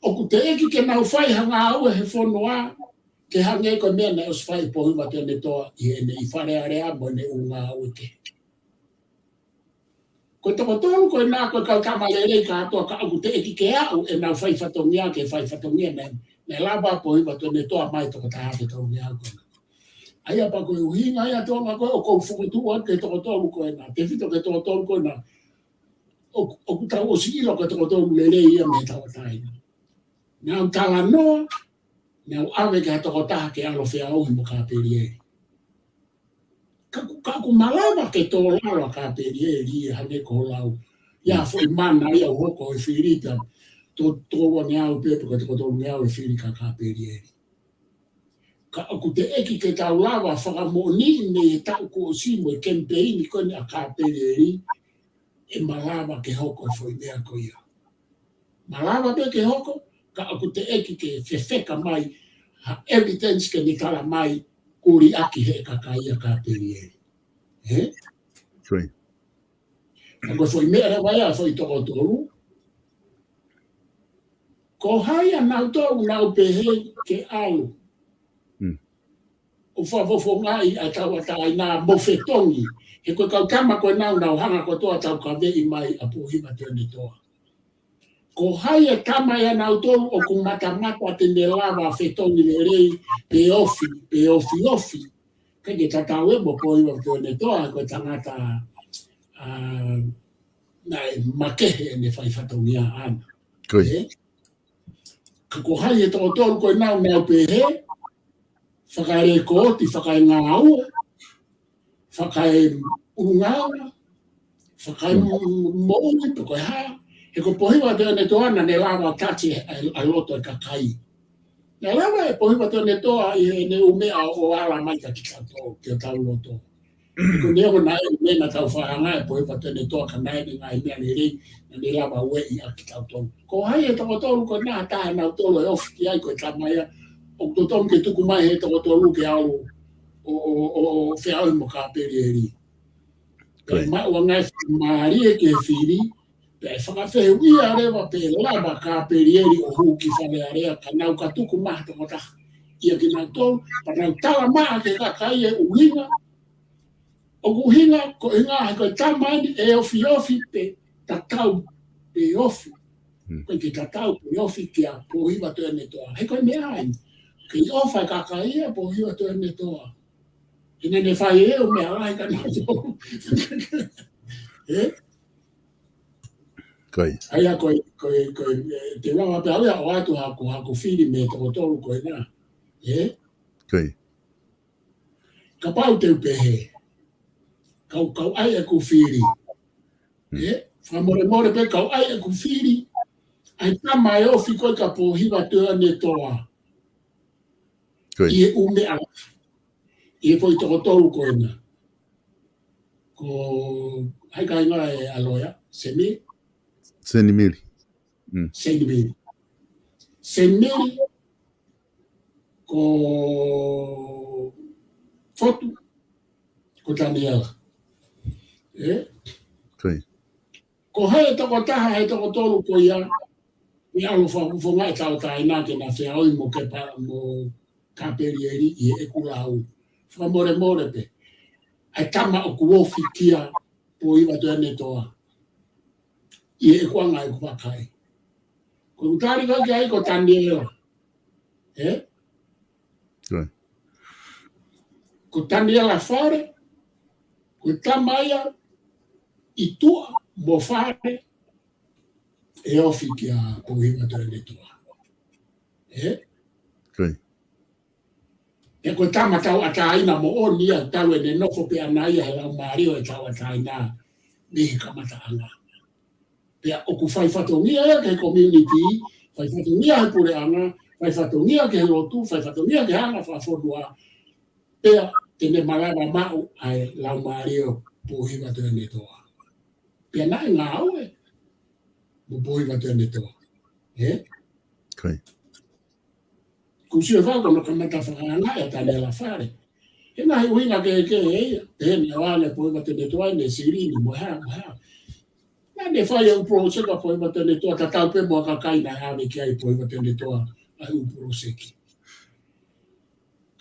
Oku te eki ke nau whai hanga au he whonoa ke hange koe mea na os whai po hiwa tue ne toa I ene I whare area mo ne unga au ke. Ko toko ko na ko ka malere ka to ka aku te ki ke au e na fai fatongia me lava po iba to ne to mai to ta ha to ngia ko ai apa ko hinga ai to ma ko fu tu wa ke to ko na te fito ke to ko na o ta o si lo ke to lele ia me ta tai na tala no na ave ke to ta ke alo fe au mo ka perie ka ku malava ke to la ka perie ri ha ne ko lau ya foi mana ia ho ko firita to wa nya o pe ko to nya o firika ka perie ka aku te eki ke tau lava whakamoni ne tau ko si mo campaign ko ni ka perie e malava ke hoko foi mea ko ia malava pe ke hoko ka aku te eki ke fefeka mai ha evidence ke ni kala mai kuri aki he ka ia ka perie Foi. Ako foi mea vai a foi toko toru. Ko hai a nau tau nau pehe ke alu. O whawofo ngai a tau a tai nā mofetongi. He koe kau kama koe nau hanga ko toa tau ka vei mai a puhima tēne toa. Ko hai e kama ia nau tau o ku mata tene lava fetongi le rei pe ofi. Kage tatau e mo poiwa tēne toa koe tangata nai makehe ne whai whatongia ana. Koe. Ka ko hai e tō tōru koe nau pehe, whakaere kōti, whakae ngā aua, whakae ungauna, whakae mouni, to koe haa. He ko pohiwa tēne tō ana ne lawa tati a loto e kakai. Ne lawa e pohiwa tēne tō a i ne umea o ala mai ka ki tau ki tau loto. Ko neo na e mena tau whaanga e poe patene toa ka nai ni ngai mea ni rei na ni lava ue i aki tau tonu. Ko hai e toko tolu ko nā tae nau tolu e ofi ki ai koe tamaia o to tomu ke tuku mai he toko tolu ke au o whiau mo ka peri e ri. Pe mai ua ngai maari e ke whiri pe whakawhehe wia rewa pe lava ka peri e ri o huu ki whane area ka nau ka tuku maha toko taha. Ia ki nau tolu, pa nau tala maha ke kakai e uhinga o kuhinga ko inga ko tamani e ofi pe tatau pe ofi ko ki tatau pe ofi ki a po hiva to ne to he ko me ai ki ofa ka ka ia po hiva to ne to ine ne fai e o me ai ka na to Kai. Ai ko te wa pe ala o atu ha ko fili me to ko na Kai. Ka pau te pe he kau ai e ku whiri. Whamore pe kau ai e ku whiri. Ai tama e ofi koe ka pōhiwa tua ne toa. I e ume ala. I e foi toko tolu koe na. Ko hai kai ngā e aloia. Senimiri. Senimiri. Ko fotu. Ko taniela. Ko hai toko taha, hai toko tolu ko ia, i alo whakuwhonga e tau tai nā ke na whiaoi mo ke pa mo ka perieri i e kulau. Whamore pe. Ai tama o kuofi kia po iwa tuene toa. I e kuanga e kuwakai. Ko utari kaki ai ko taniela. Ko taniela whare, ko tamaia, i tua mo whare e ofi ki a pohiwa tōne tua. E koe tama tau ataina mo o nia tau e ne nofo pe anaia he lau maario e tau ataina nihi kamata anga. Pea oku whai whatongia e ke community, whai whatongia he pure anga, whai whatongia ke lotu, whai whatongia ke hanga whawhodua, pea tene malama mau ai lau maario pohiwa tōne tua. Pea nai ngā aue, mo pohiwa tēne toa. Kusi e whako no kamata whakaanga e tane la whare. He nahi uinga ke eia, tēne o ane pohiwa tēne toa, ne sirini, mo hea. Nā ne whai e upro seka pohiwa tēne toa, ta tau pe mua kakai na hane ki ai pohiwa tēne toa, ai upro seki.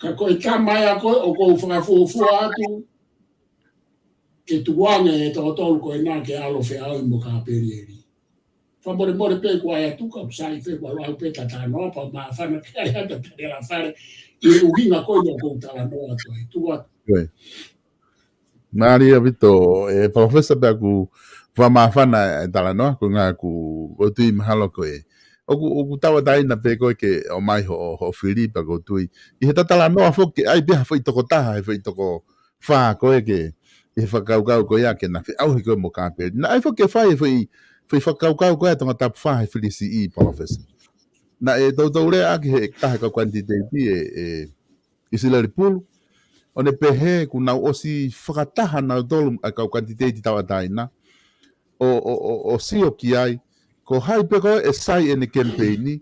Ka koe tamai a koe, o kou whakafuafua atu, ke tuanga e tōtolu ko e nā ke alo fe au mo ka perieri. Famore more pe ko ai tuka sai pe ko ai pe tata no pa ma fa na ke ai ta la fare e uhinga ko no ko ta no to tu wa. Maria Vito e professor pe ku va ma fa na ta no ko nga ku o tu mahalo ko e. O tawa dai na pe ko ke o mai ho Filipa ko tu i he tata la no fo ke ai be foi to ko ta foi to ko fa ko e ke e fa kau ko ya ke na fe au ko mo ka pe na ai fo ke fa foi whakau ko e tonga tapu whahe whilisi I professor. Na e tau rea ake he kahe ka quantitative e silari pulu. O ne pehe ku nau osi whakataha nau tolu a kau quantitative tawa taina. O sio ki ai, ko hai peko e sai e ne campaigni,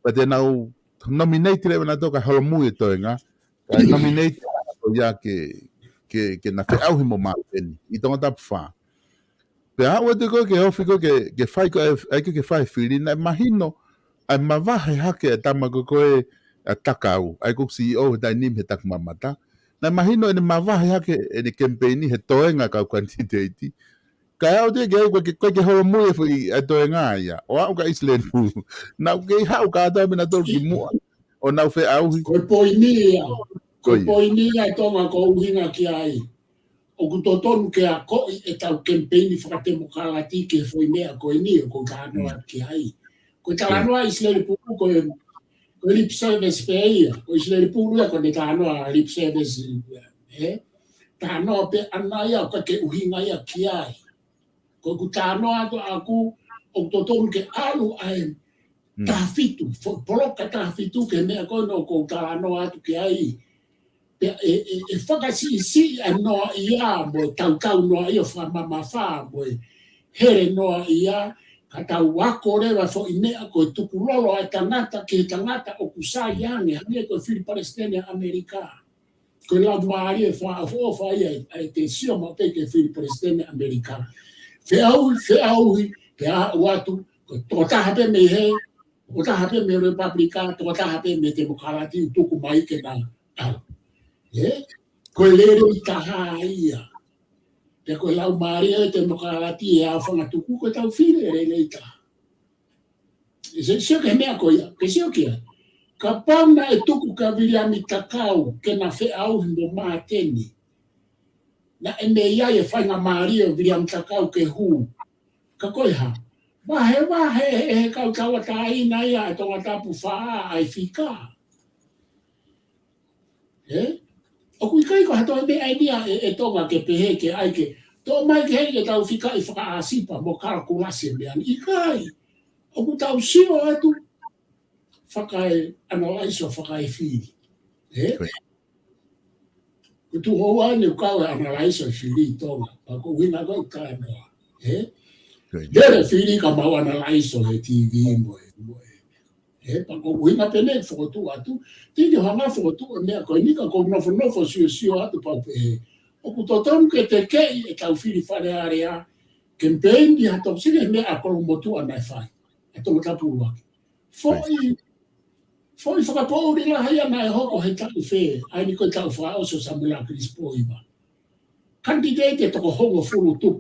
pa te nau nominate rewa na toka holomu e toenga, ka nominate o ya ke na whi auhi mo maapeni, I tonga tapu whahe. Pe hawa te koe ke hofi koe ke whai koe aike ke whai whiri na mahino ai mawahe hake e tama koe a takau. Ai koe CEO he tai nim he taku mamata. Na mahino e ne mawahe hake e ne campaigni he toenga kau quantitative. Ka hau te koe ke horo mui e whi a toenga ia. O au ka Iceland pu. Nau ke hau ka atau mina tolu ki mua. O nau whi auhi. Koe poinia. Koe poinia e tonga ko uhinga ki ai. O kutotonu ke a koi e tau campaigni whakatemokrati ke foi mea koe ni o ko kānoa ki ai. Ko tānoa Islere Pūru ko lip service pe ia. Ko Islere Pūru ko ne tānoa lip service. Tānoa pe ana ia o ke uhinga ia ki ai. Ko tānoa to aku o kutotonu ke alu ai tāwhitu. Poloka tāwhitu ke mea koe no ko tānoa atu ki ai. E whakasi noa ia mo tau noa ia whamama wha mo here noa ia ka tau wako rewa fo I mea koe tuku lolo ai tangata ke tangata o kusai ange hange koe Fili Palestina Amerika koe lau maari e wha ia ai te sio mo te ke Fili Palestina Amerika whiauhi pe a watu tō tahape me he tō tahape me Republika tō tahape me Demokrati tuku mai ke na koe lere I taha ia. Te koe lau maria e te mokarati e a whangatuku koe tau whire re leita. Sio ke mea koe ia, ke sio kia. Ka pauna e tuku ka viriami takau ke na whe au himbo maateni. Na e me ia e whainga maria viriami takau ke hu. Ka koe ha. Wahe he kau tawa taina ia e tonga tapu whaa ai whika. O kui kai ko hato me ai dia e tonga ke pehe ke ai ke to mai ke he tau fika I whaka asipa mo kalkulasi me an I kai o ku tau sio atu whaka e analyse o whaka e whiri ku tu hoa ni ukau e analyse o whiri tonga pa ko wina ko kai noa Dere whiri ka mau analyse o he TV mo pa ko wina pene foto atu tini hanga foto me ko ni ka ko no sio atu pa pe o ku toton ke te ke e tau Fili fare area campaign di hato sine me a ko motu ana fai ato ta pua foi fa po ri la haya na ho he tau fe ai ni ko tau fa o so samula crispo iba candidate to ko hongo fulu tu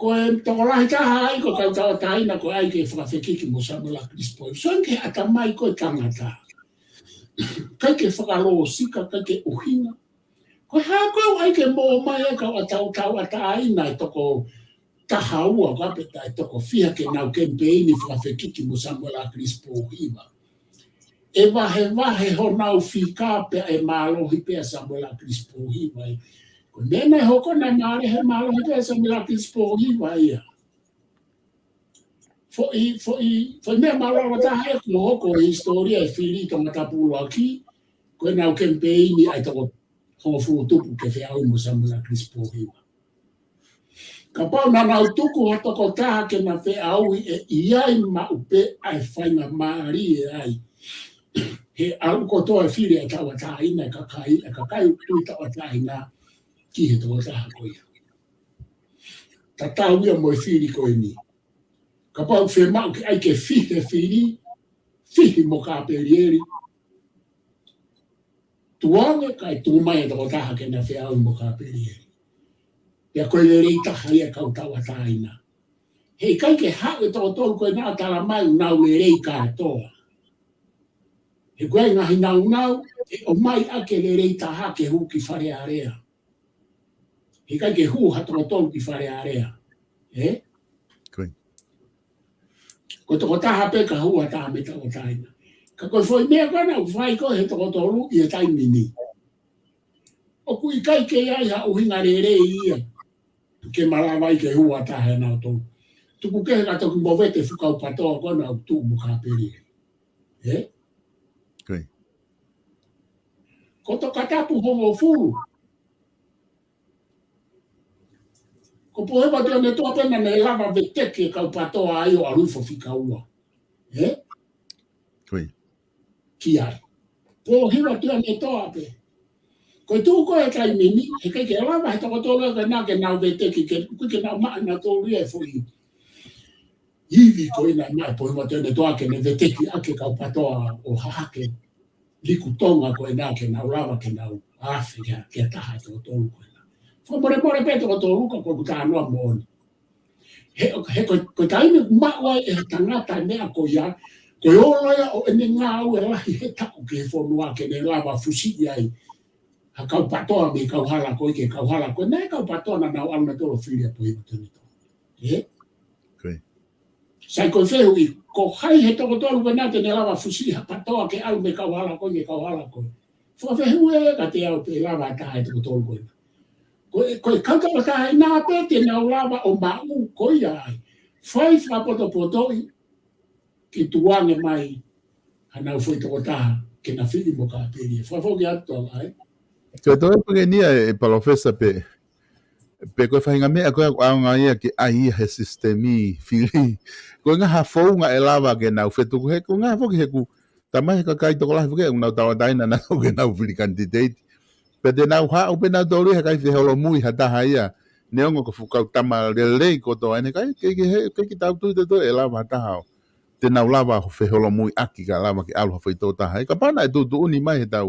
ko toko lahi taha ai ko kau tawa taina ko ai ke whakawhekiki mo samula crispo. So ke atamai ko tangata. Kai ke whakalo sika, kai ke uhinga. Ko hako ai ke mo mai ka atau taina toko tahaua ko apeta toko fia ke nau campaigni whakawhekiki mo samula crispo hiva. E wahe ho nau fika pe e malohi pe samula crispo hiva. Nene hoko na mare he malo he sa mila kispo hiwa ia. Foi me malo ta he ko hoko historia e Fili tonga tapu aki ko na campaign ai to ho fu tupu ke fe au mo sa mila kispo hiwa. Ka pa na na tuku hato ko ta ke na fe au e ia ma upe ai faina mari ai. He au ko to e Fili ta wa ta ina ka kai tu ta wa ta ina ki he tō taha koe. Ta tau ia mo e whiri koe ni. Ka pau whe mau ki ai ke whiri mo ka perieri. tuanga kai tu mai to ta ke na fe au mo ka pili ya ko le rita haia ka tawa taina he kai ke ha to ko na ta la mai na le rei ka to he koe ngahi nau o mai ake le rei taha ke hu ki whare area. He kai ke hu hatonga tolu ki whare area. Koe. Ko toko taha pe ka hua taha me toko taina. Ka koe foi mea kana u whai koe he toko tolu i e taimini. O kui kai ke ai ha uhinga re rei ia. Ke malawai ke hua taha e nao tolu. Tuku ke he ka toki mowete whukau patoa kona au tu muka peri. Koe. Ko to katapu hongo furu. Ko po hewa te ne toa pena ne lava veteke kau patoa ai o arufo fika ua. Koe. Ki ai. Po hewa te ne toa pe. Ko tu ko e kai mini, he kai ke lava he toko tolo ka na ke nau veteke ke nau maa na tolu e fui. Iwi ko ina mai po hewa te ne toa ke ne veteke ake kau patoa o hahake. Liku tonga ko ina ke nau lava ke nau afi ke taha toko tolu ko. Fo more peto ko tolu ko kuta no mon. He ko taime mawa e tangata ne ko ya. Ko yo ya o ne nga o la he ta ko ke fo no ke ne lava fusi ai. Ha ka patoa me ka hala ko ke ka hala ko ne ka patoa na na alma tolo filia po i to. Koe. Sai ko fe ui ko hai he to tolu ko na te ne lava fusi ha patoa ke alma ka hala ko ke ka hala ko. Fo fe ui ka te au pe lava ta he to tolu ko. Ko kanta o ka na pete na lava o mau ko ia. Fai fa poto ki tuane mai ana foi to ta ke na fili mo ka peri. Fa fo ya to ai. Ko to pe ni e palofesa pe ko fa ngame ko anga ia ke ai he sistemi fili. Ko nga ha fo nga elava ke na fetu ko he ko nga fo ke ku tamai ka kai to la fo ke na tawa daina na ko na fili candidate. Pede na ha o pena dori ha kai fe holo mui ha ta haia ne ongo ko fuka tama le ko to ane kai ke ta tu to e lava ta ha te na lava fe holo mui aki ka lava ke alu fe to ta hai ka pana tu uni mai ta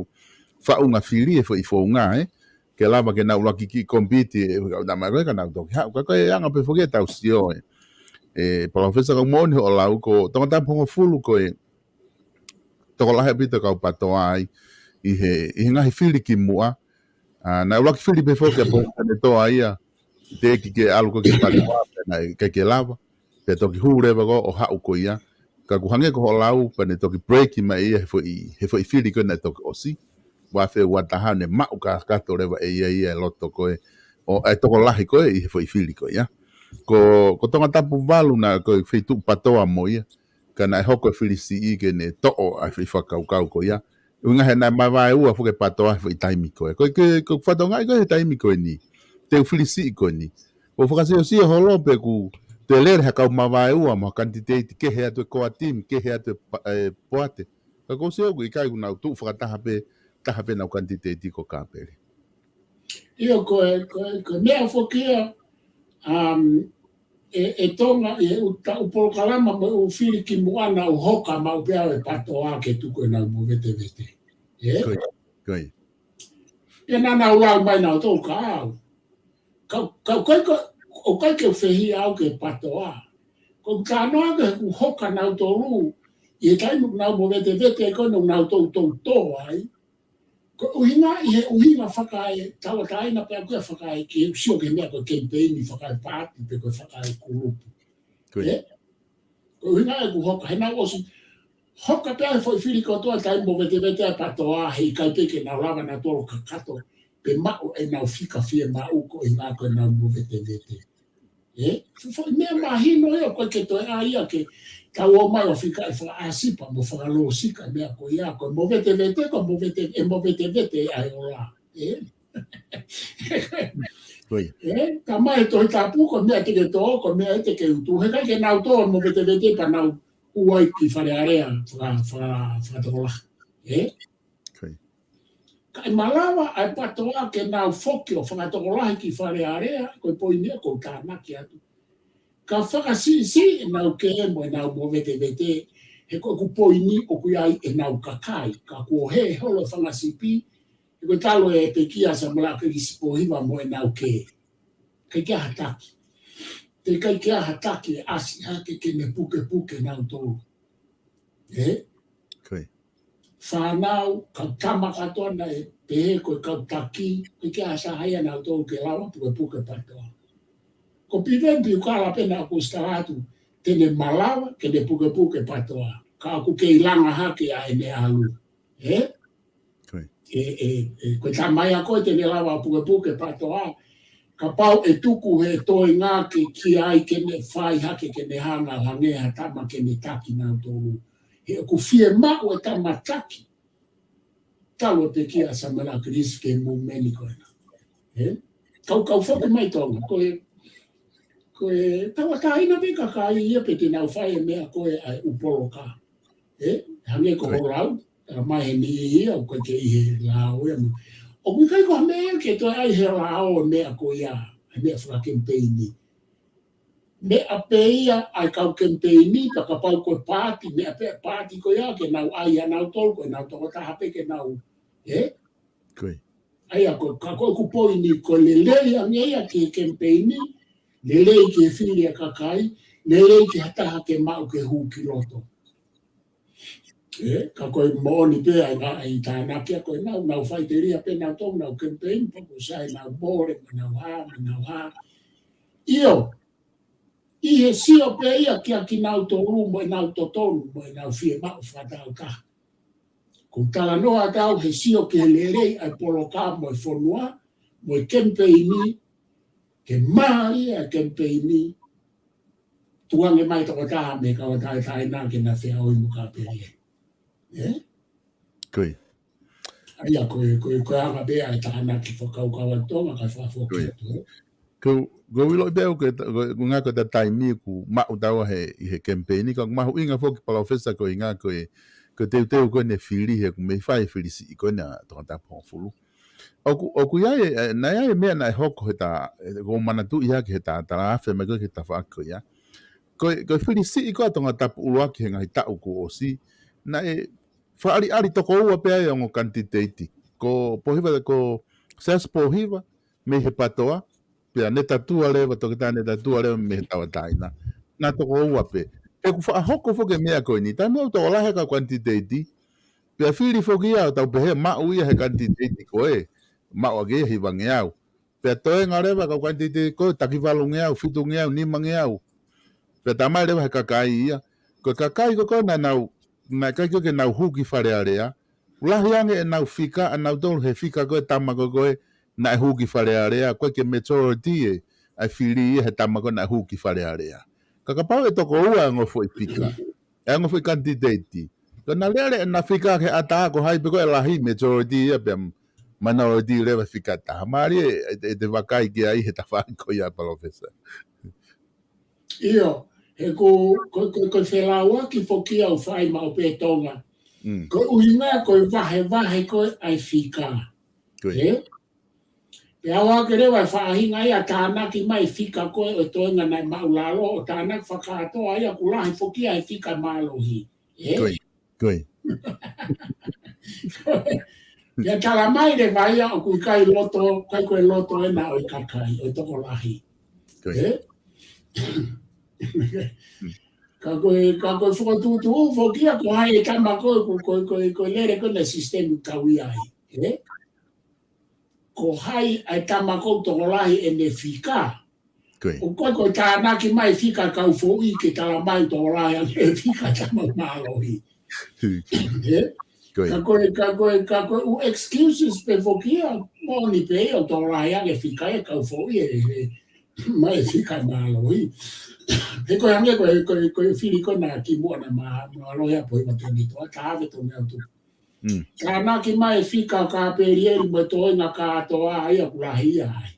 fa unga fili e fo nga ke lava ke na ula ki compete da mai ka na to ha ka anga pe fo ke ta usio professor ko moni o la ko to ta pongo fulu ko to la he bito ka pato ai i nga fili ki mua na ula ki fili pe foke po ne to aia te ki alu ko ki patoa na ke lava pe to ki hure ba go o ha ko ia ka ku hange ko lau pe ne to ki break mai he fo fili ko na to osi wa fe wa ta ha ne ma ka to reva ia loto ko o to ko lahi ko he fo fili ko ia ko tonga tapu valu na ko fe tu patoa mo ia kana hoko fili si ke ne to a fe fa ka ko ia unga he na mawai ua fuke patoa fo i taimi koe. Ko whatonga i koe he taimi koe ni. Te ufilisi i koe ni. O whakase o sia holo pe ku te lere haka mawai ua ma kandidate ke hea tue koa tim, ke hea tue poate. Ka ko se oku i kai unau tu whakataha pe nau kandidate ko kāpere. Io ko mea fokia e tonga e upolo kalama mo u fili ki moana u hoka ma u pea e patoa ke tuko na mo vete. Koi. E nana u lau mai na to ka. O kai ke fehi au ke patoa. Ko ka no ke u hoka na to lu. E kai no na mo vete ko no na to ai. Uhinga whakai, tawa taina pe akua whakai ki sio ke mea ko campaign i whakai party pe ko whakai kurupu. Uhinga e ku hoka, hena osi, hoka pe ai foi whiri ko toa tai mo vete a patoa hei kai pe ke na lava na tolo kakato pe mao e nau fika fie mau ko i ngā ko e nau mo vete. Foi mea mahino eo koe ke toe a ia ke ka o mai o fika e wha asipa mo whakalo sika mea ko ia ko mo vete ko mo vete ai o la. Ka mai toi tapu ko mea te ke tō ko mea te ke utu. He kai ke nau tō mo vete pa nau uai ki whare area whakatola. Kai malawa ai patoa ke nau foki o whakatola ki whare area ko poi mea ko tānaki atu. Ka whakasisi e nau ke mo e nau mo vete he ko ku poini o ku ai e nau kakai ka ku he holo whangasipi Ko talo e pe kia sa mala ke disipohiva mo e nau ke. Kai kia hataki. Te kai kia hataki e asi hake ke ne puke nau tō. Whanau, kau tama katoa na e pehe koe kau taki, e kia asa haia nau tō ke lawa puke patoa. Ko pivempi ukala pena aku staratu, tene malawa ke ne puke patoa. Ka aku ke ilanga hake a ene alu. Koe tamaya koe tene lawa puke patoa, ka pau e tuku he toi ngā ke ki ai ke ne whai hake ke ne hanga hangea tama ke ne taki nau tōru. He ku fie mau e tama taki. Talo te kia sa mana krisi ke mu meni koe na. Kau whoke mai tonga, koe tawa kaina peka kai ia pe te nau whai e mea koe ai upolo ka. Hange ko horau, mai he ni ia o koe ke ihe lao ia mu. O kui kai koha mea ke toi ai he lao mea koe ia, mea whakempeini. Mea peia ai kau kempeini, paka pau koe pāti, mea pea pāti koe ia ke nau ai nau tolu koe nau toko tahape ke nau. Ai ako ka koe kupoini ko lelei angea ke kempeini, lelei ke whiri a kakai, lelei ke hataha ke mau ke hu ki loto. Ka koe mooni pea ai tāna kia koe nau whaiteria pe nau tōng nau kempeini, poko sai nau bore, nau ha. Io, ihe sio pe ia kia ki nau tōru mo e nau totonu, mo e nau fie mau whatau ka. Ko tala noa tau he sio ke lerei ai poloka mo e whonua, mo e kempeini, ke maari a kempeini, tuange mai toko taha me kawa tai nā ke na whea oi muka perie. Koe. Aia koe anga bea e tahana ki whakaukawa tonga kai whawhoki. Ko wilo i beo ngā koe ta taimi ku mau taua he kempeini, ka mahu inga whoki palawhesa koe ngā koe teu koe ne whiri he ku mei whai whiri si i koe na tonga ta pōwhulu. O ku iai, na iai mea na e hoko he ta, ko manatu i hake he ta awhe mai koe he ta whaako ia. Koe whiri si i koe tonga ta uluaki he ngahi tau ko o si, na e whaari toko ua pea e ongo kantiteiti. Ko pohiva ko sas pohiva, me he patoa, pea ne tatua lewa, toke tā ne tatua lewa me he tawa taina. Nā toko ua pe. E ku whaahoko whoke mea koe ni, tai mau tō lahe ka quantiteiti, pea whiri whoki au, tau pehe mau ia he quantiteiti koe, mau age hi wange au. Pea toe ngā rewa ka quantiteiti koe, takiwalu nge au, fitu nge au, nima nge au. Pea tamai rewa he kakai ia. Koe kakai koe na nau, na kai koe nau huki wharearea, ulahi ange e nau whika, a nau tolu he whika koe tamako koe, na e huki wharearea, koe ke majority e, ai whiri ia he tamako na e huki wharearea. Kakapau e toko ua e ngofo i pika. E ngofo i kantiteiti. Ka na lere e na whika ke ata ako hai peko e lahi majority ia pe minority rewa whika taha. Maari e te wakai ki ai he ta whaako ia palofesa. Io, he ko whelaua ki whoki au whai mau pe tonga. Ko uhinga ko wahe ko ai whika. Pe awa ke rewa whaahinga ia tāna ki mai whika koe o toenga nai maulalo o tāna whakatoa ia kulahi whoki ai whika mālohi. Koe. Ia tala mai re vai o kui kai koe loto e na o i kakai, o i toko lahi. Ka koe whakatutu whoki a ko hai e kama koe lere koe na sistemi kawi ai. Ko hai ai tamako toko lahi e ne whika. O koe tāna ki mai whika kau fōi ke tala mai toko lahi a ne whika tama mālohi. Ka koe u excuses pe whokia mōni pe o toko lahi a ne whika e kau fōi e mai whika mālohi. He koe hange koe whiri koe nā ki mua na mālohi a poi matoni toa tāwe tō mea tu. Tāna ki mai whika ka perieri mo toenga ka atoa ai a kulahi ai.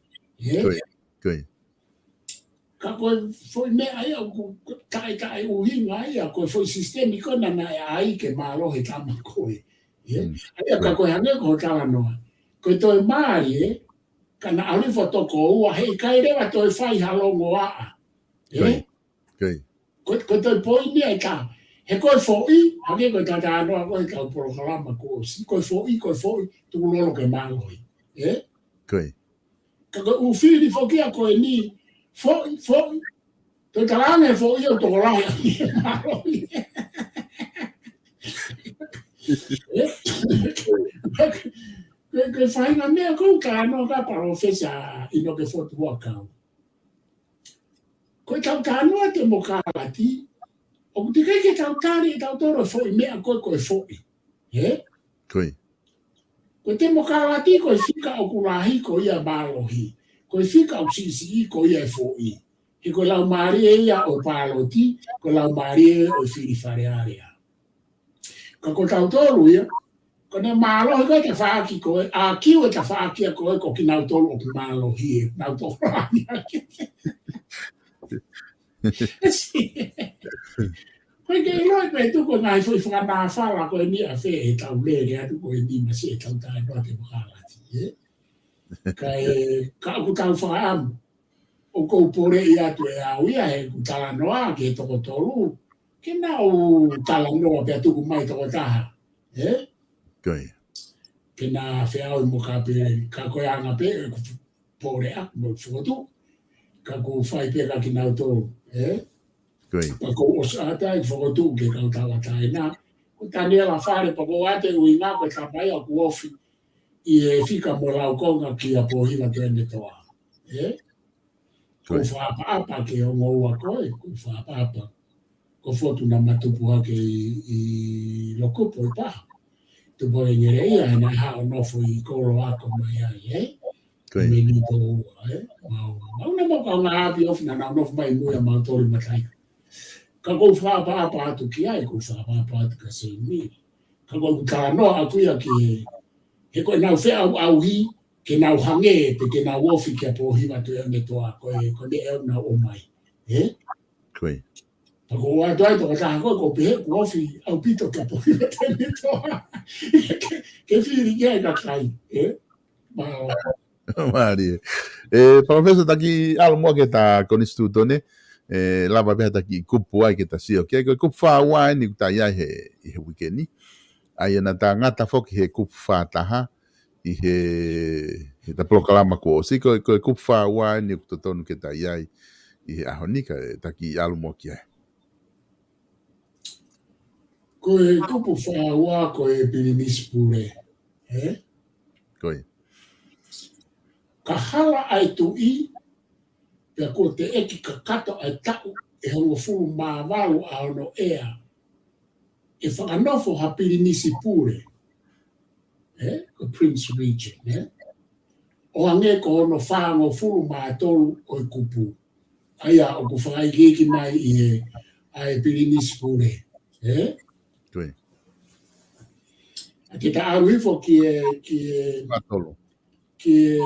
Ka koe foi mea ai a tai uhinga ai a koe foi sistemi kona na ai ke mālohe tama koe. Ai a ka koe hange koe tala noa. Koe toi maari ka na alifo toko ua hei kai rewa toi whai halongo a. Koe toi poini ai ka he koe fo'i, hake koe tata anoa koe kau porokalama ko si, koe fo'i, tu lolo ke maloi. Koe. Ka koe ufiri fokia koe ni, fo'i, te talange fo'i o toko lai ni maloi. Ke whainga mea kou ka anoa ka parofesa ino ke fotu hua kau. Koe tau ka anoa te mokalati, o te kai ke tau tari e tau toro fo'i mea koe fo'i. Koe. Koe te mokalati koe fika o kulahi ko ia balohi. Koe fika o sisi ko ia e fo'i. He koe lau maari e ia o paloti, koe lau maari e o whiri whare area. Ka koe tau toro ia, ko ne malohi koe te whaaki koe, a kiu e te whaaki a koe ko ki nau toro o ki malohi e, nau toro rani ake. Koe ke iloi koe tuko ngai fui whakana whala koe ni a whe e tau lere atu koe ni masi e tau tae noa te mokalati. Ka aku tau whakaamu, o kou pore i atu e au ia he ku tala noa ke toko toru, ke nau tala noa pia tuku mai toko taha. Koe. Ke nā whe au i mo ka pe, ka koe anga pe, ku pore aku mo whukotu, ka ku whai pe ka ki nau toru. Pa ko osa ata i whakatu ke kau tawa tae nā. Ko tani ala whare pa ko ate ui ngā koe tapai a ku ofi i e whika mo lau konga ki a pohila tene toa. Ko whaapa ke o ngoua koe, ko whaapa. Ko fotu na matupu hake i lokupo i paha. Tu po e ngere ia e nai hao nofo i koro ako mai ai, Me ni tō ua, Mau na mo ka ngā api ofi na nau nofo mai mui a mau tori matai. Ka kou whaapa atu ki ai, kou whaapa atu ka se mi. Ka kou ka noa aku ia ki he koe nau whea au hi, ke nau hange, pe ke nau ofi ki a pōhiwa tu e me toa, koe ne eo nau o mai. Koe. Pa kou atu ai toka taha koe, ko pehe ku ofi au pito ki a pōhiwa tu e me toa. Ke whiri kia ka kai, Mao. Mari. Professor taki alo mo ke ta konstituto ne. Lava beha taki kupu ai ke ta sio. Ke kupu wha wai ni ta ia he wikeni. Ai na ta ngata foki he kupu wha taha. I he ta proklama ko. Si ko kupu wha wai ni to tonu ke ta ia i he ahonika taki alo mo ki ai. Ko e kupu wha wai ko e pirinisi pure. Koe. Ka hala ai tu i, pia ko te eki ka kato ai tau e hongo fulu maa walu a ono ea. E whakanofo ha pirinisi pure. Ko Prince Regent. O ange ko ono whaango fulu maa tolu o i kupu. Aia o ku whaai keki mai i e pirinisi pure. Koe. A te ta aruifo ki e Matolo. ki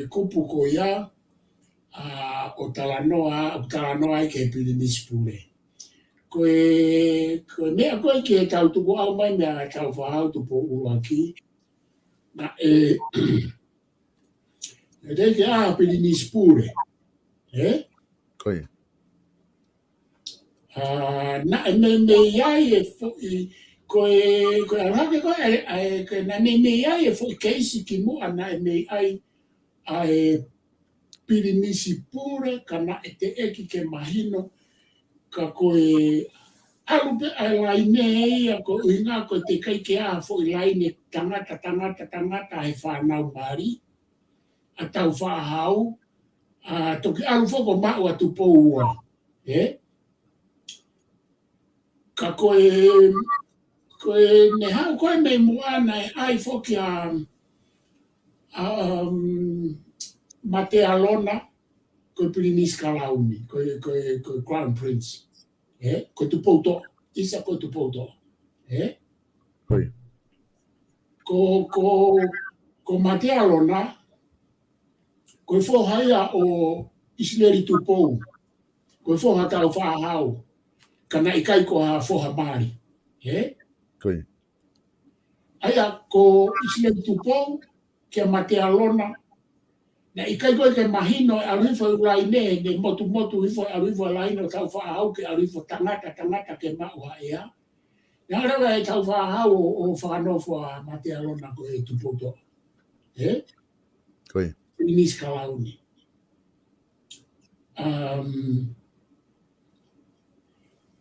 kupu ko ia o talanoa i ke pirinisi pure. Koe mea koe ki e tau tuku au mai mea tau whahau tu po uruaki. Na e reike a pirinisi pure. Koe. Na me iai e fui koe arake koe na me iai e fui keisi ki mua na me ai ai pirinisi pure kana e te eki ke mahino ka koe alupe ai laine ia ko inga ko te kai ke a fui laine tangata he whanau mari a tau whahau toki alu foko mau atu poua ka koe ne hau koe me muana e ai foki Mate Alona, koe Pirinisi Kalauni, koe Crown Prince. Koe Tupoutoa, isa koe Tupoutoa. Koe. Ko Mate Alona, koe whohaia o Isleri Tupou, koe whoha tau whahau, kana ikai ko ha whoha mari. Koe. Aia ko Isleri Tupou, kia Mate Alona, Na ikai koe ke mahino arifo ulai ne motu ifo arifo lai no tau whaahau ke arifo tangata ke maua ea. Nga rewa e tau whaahau o whanofo a mate alona ko e tupoto. Koe. Pirinisi Kalauni.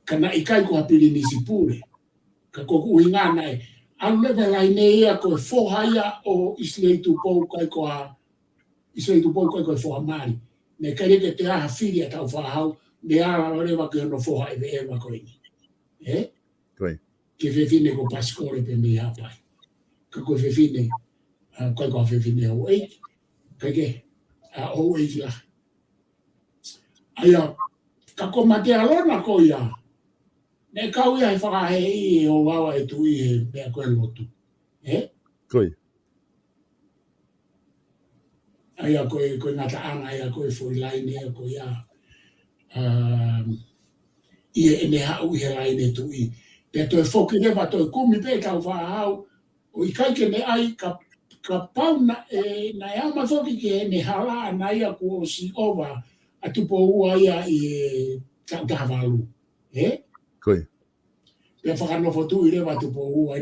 Kana ikai ko a Pirinisi Pure. Ka koku uinga nai. Alu lewe lai ne ea ko e whohaia o Islay Tupou kai ko a Islay Tupou kai ko e whohamari. Ne kare ke te aha whiri a tau whaahau, ne ara rewa ke ono whoha e ewa ko ini. Koe. Ke whewhine ko paskore pe me hapai. Ka koe whewhine, kai ko a whewhine o eiki. Kai ke, o eiki la. Aia, ka ko mate alona ko ia. Ne kau ia e whakahe i o wawa e tui e mea koe lotu. Koe. Aia koe ngata anga, aia koe foi laine, aia koe ia. Ia ene hau i he laine tui. Pea toi whoki rewa toi kumi pe tau whaahau. O i kaike ne ai ka pauna e na ea mawhoki ke ene hala na ia ko o si ova a tupo ua ia i e tau tahavalu. Koe. Pea whakanofo tui rewa tupo ua.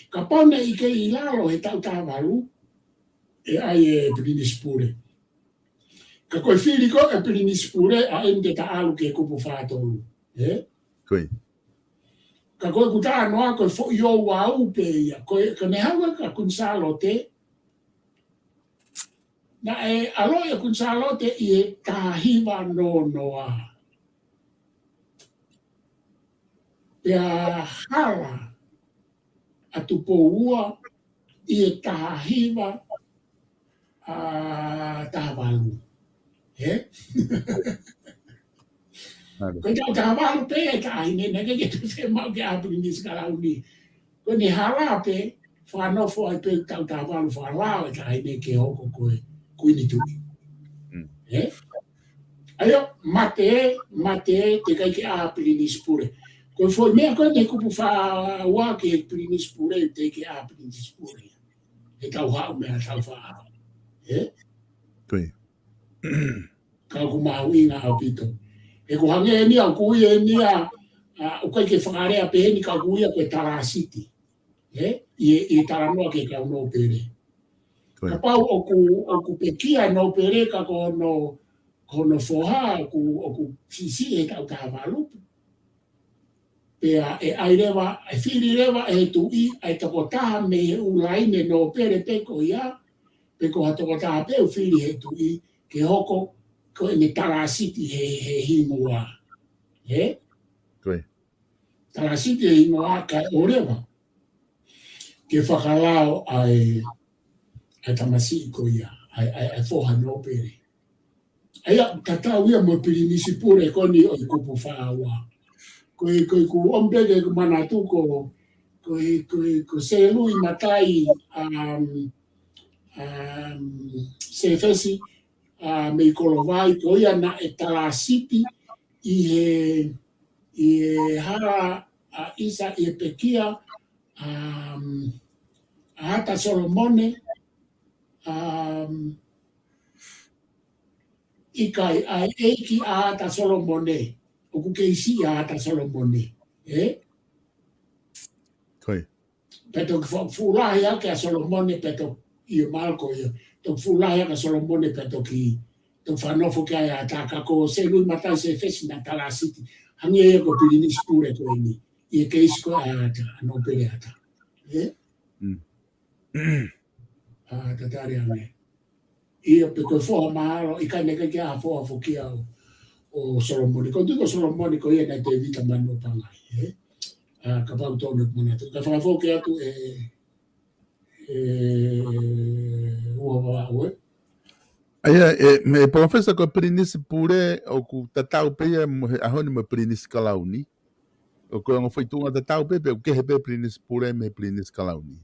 Ka pauna i ke i lalo he tau tahavalu. E ai e Pirinisi Pure. Ka koe whiri ko e Pirinisi Pure a ende ta alu ke kupu whātolu. Koe. Ka koe kutaa noa koe fo i o wau pe ia. Koe ka nehawa ka kunsalote. Na e alo e kunsalote i e tahiwa no noa. Pea hala a tupo ua i e tahiwa tahavalu. Koe tau tahavalu pe e tahine, neke ke te whemau ke a Pirinisi Kalauni. Koe ni hala pe, whanofo ai pe tau tahavalu whalao e tahine ke hoko koe kuini tui. Aio, mate te kai ke a Pirinisi Pure. Koe foi mea koe ne kupu wha ke Pirinisi Pure te ke a Pirinisi Pure. E tau hau mea tau whaahau. Koe. Ka ku mahu inga au pito. E ko hange e nia, ku ia e nia, o kai ke whakarea pe ni ka ku ia koe Talasiti. I Taranoa ke ka uno pere. Ka pau o ku pekia no pere ka ko no whoha, o ku sisi e tau tahavalupu. Pea e ai rewa, e whiri rewa e tui, e toko taha me he ulaine no pere peko ia, peko ha toko taha pe u whiri he tui, ke hoko, ko e me Talasiti he himua. Talasiti he himua ka o rewa. Ke whakalao ai tamasi ko ia, ai whoha no pere. Aia, tatau ia mo Pirinisi Pure koni o i kupu whaawa. Koe ku ombege ku manatu ko se lui matai se fesi me kolovai ko ia na e Talasiti i he hara isa i e pekia Hata Solomone ikai ai eiki Hata Solomone. O ku keisi Hata Solomone. Koe. Peto fulahi ake a Solomone peto i malko ia. To fulahi ake a Solomone peto ki to whanofo ke ai ata kako se lui matai se fesi na Talasiti. Hangi e ko Pirinisi Pure ko ini. I e keisi ko Hata, no pere Hata. Tatari ane. Ia pe koe whoha mahalo, i kai neka kia whoha whokia o Solomone. Ko tuko Solomone ko ia nei te vita manu pangai. Ka pau tonu manatu. Ka whawhoke atu ua wawe. Aia, me profesa ko Pirinisi Pure o ku tatau pe ahoni me Pirinisi Kalauni. O ko ngo foi tunga tatau pe o ke he pe Pirinisi Pure me Pirinisi Kalauni.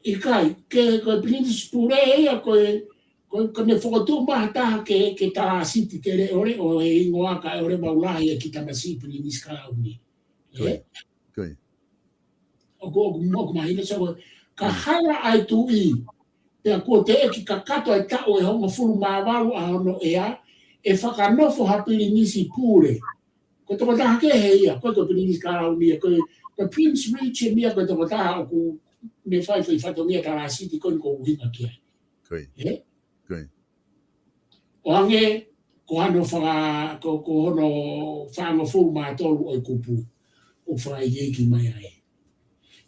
Ikai, ke Pirinisi Pure ia ko ne whakatu mahataha ke Talasiti ke re ore o e ingoaka e ore maulahi e ki tamasi Pirinisi Kalauni. Koe. O ko mahina sa ko ka hala ai tu I pe ko te e ki ka kato e tau e honga fulu māwalu a hono ea e whakanofo hapiri nisi pure ko te wataha ke he ia ko te piri nisi karau mia ko Prince Richard mia ko te wataha o ku me whai whato mia tara siti ko uhinga ki ai o ange ko hano whaka ko hono whanga fulu mātolu o i kupu o whai ki mai ai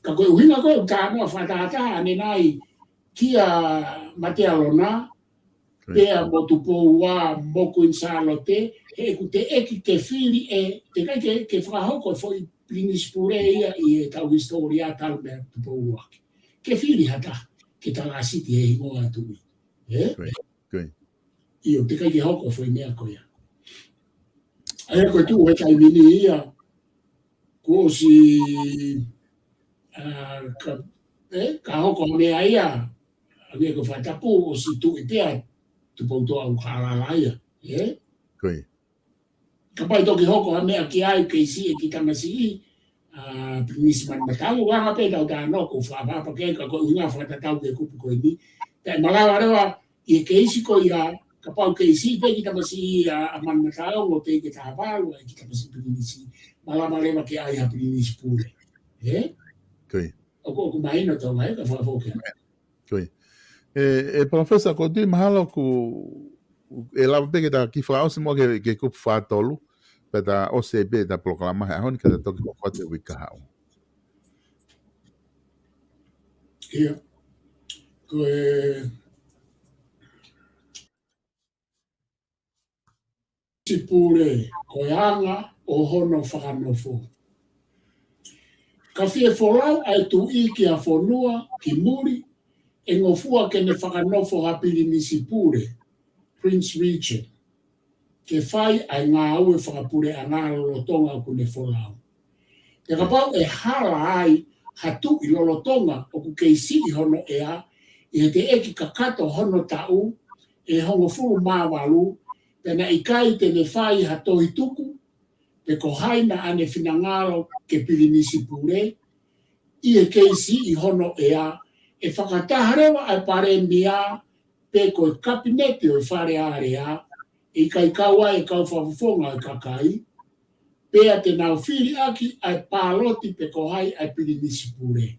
ka koe uhinga koe tānoa whatata ane nai kia matea lona, pea mo tupo wa moku insalote, he ku te eki ke whiri e, te kai ke whakahoko foi pringispure ia i e tau historia tau mea tupo uaki. Ke whiri hata, ke tala siti e ingoa tui. Io, te kai ke hoko foi mea koia. Aia koe tu e kai mini ia, ko si ka hoko mea ia, Avia ko whatapu o si tu i pea tu pautoa au haralaia. Ka pai toki hoko ha mea ki ai ke si e ki tamasi I Prinisi man matalu wanga pe tau tāno ko whapapa ke ka ko unga whatatau ke kupu koe ni. Te malawa rewa I ke isi ko ia ka pau ke isi pe ki tamasi a man matalu o te ke tāwalu e ki tamasi Prinisi. Malawa rewa ke ai ha Prinisi pure. O ko maino tau mai ka whapoke. Professor, ko tui mahalo ku e lava peke ta ki whao se mo ke kupu whātolu pe ta OCB ta proklama he ahoni ka ta toki mokote wika hao. Ia. Ko Sipure, ko anga o hono whakanofo. Ka fie wholau ai tu I ki a whonua ki muri e ngofua ke ne whakanofo hapiri ni Sipure, Prince Richard. Ke whai ai ngā au e whakapure a ngā lolotonga ku ne wholau. Te kapau e hala ai hatu I lolotonga o ku keisi I hono ea I te eki kakato hono tau e hongo furu māwalu pena I kai te ne whai hatohi tuku pe ko haina ane whinangalo ke piri ni Sipure I e keisi I hono ea e whakataharewa ai pare mia pe ko kabinete o whare area I kai kaua e kau whawhonga I kakai pea te nau whiri aki ai pāloti pe ko hai ai piri ni Sipure.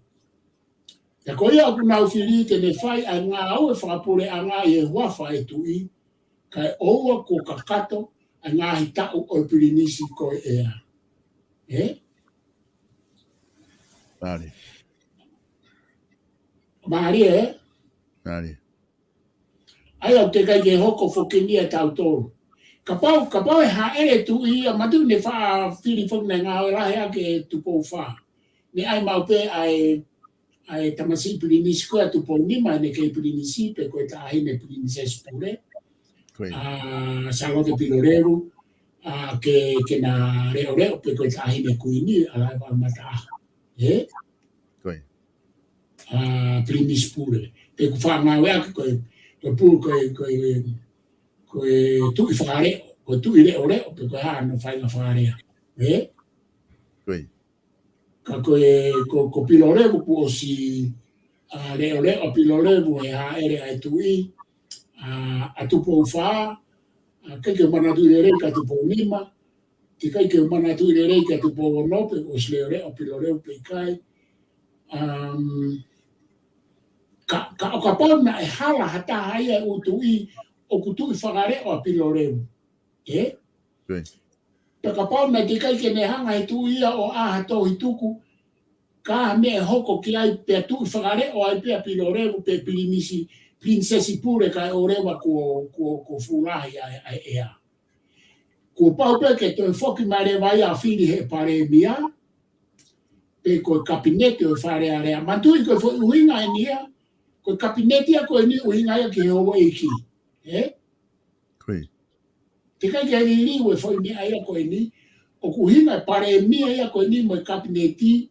Ia ko ia aku nau whiri te ne whai ai ngā au e whakapure a ngā I e huafa e tui kai oua ko kakato ai ngā hitau o piri nisi ko ea. Mari. Mari Mari. Ai au te kai ke hoko whokinia tau tōru. Ka pau e haere tu I a matu ne wha whiri whokna ngā o rahe ake tupou wha. Ne ai mau pe ai tamasi piri nisi koe tupou nima ne ke piri nisi pe koe ta ahine piri nisi espure. Salote piloreru ke na reo pe koe ta ahine kuini alai wa mata. Piri nisi pure. Pe ku wha ngā wea koe pu koe tui whakare, koe tui reo pe koe haa no whainga whakarea. Ka ko pilorevu pu o si reo pilorevu e haa ere ai tui a tupo wha, kai ke mana tui rei ka tupo nima, te kai ke mana tui rei ka tupo wonope o si reo pilorevu pe kai. Ka pau na e hala hata hai e utui o kutui whakare o a pilorevu. Ka pau na te kai ke ne hanga he tui ia o aha tohi tuku ka me e hoko ki ai pe tui whakare o ai pe a pilorevu pe pilinisi prinsesi pure kai o rewa ko furahi ai ea. Ko pau pe ke toi whoki mare vai a whiri he pare mia pe ko kapinete o whare a rea. Mantui ko uhinga e nia ko kapinete a ko ni uhinga ia ke howo e ki. Te kai ke riri ue foi ni aia ko ni o kuhinga pare mia ia ko ni mo kapinete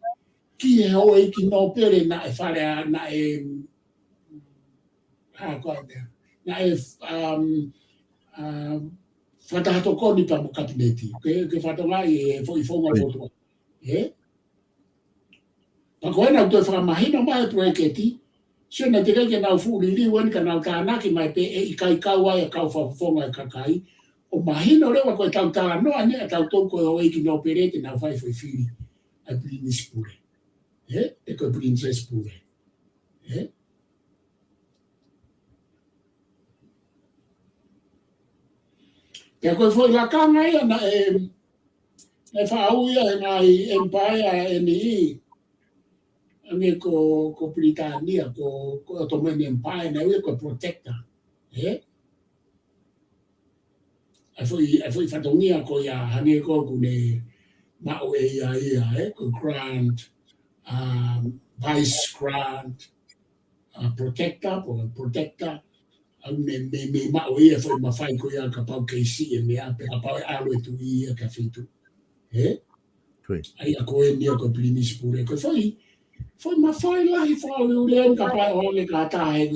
ki e howo e ki no pere na e whare na e na e whatahato koni pa mo kabineti. Ke whatonga e foi fonga roto. Pakoena to fa mahina mai proeketi. Se na te ke na fu li wen ka na ka na ki mai pe e kai ka wa e ka fa fonga ka kai. O mahina le wa ko tau ta no ani tau to ko o ki no perete na fai foi fili. A prinis pure. E ko princess pure. Pe ko foi la kanga ia na e fa au ia na empire ni ange ko Britania ko Ottoman Empire na ia ko protector. A foi fatongia ko ia hange ko kune ma o ia ko grand vice grand protector me ma o ia foi ma fai ko ia ka pau ke si e me ape ka pau alo tu ia ka fitu ai a ko e mia ko primis pure ko foi ma fai la i fa o le ka pau o le ka ta e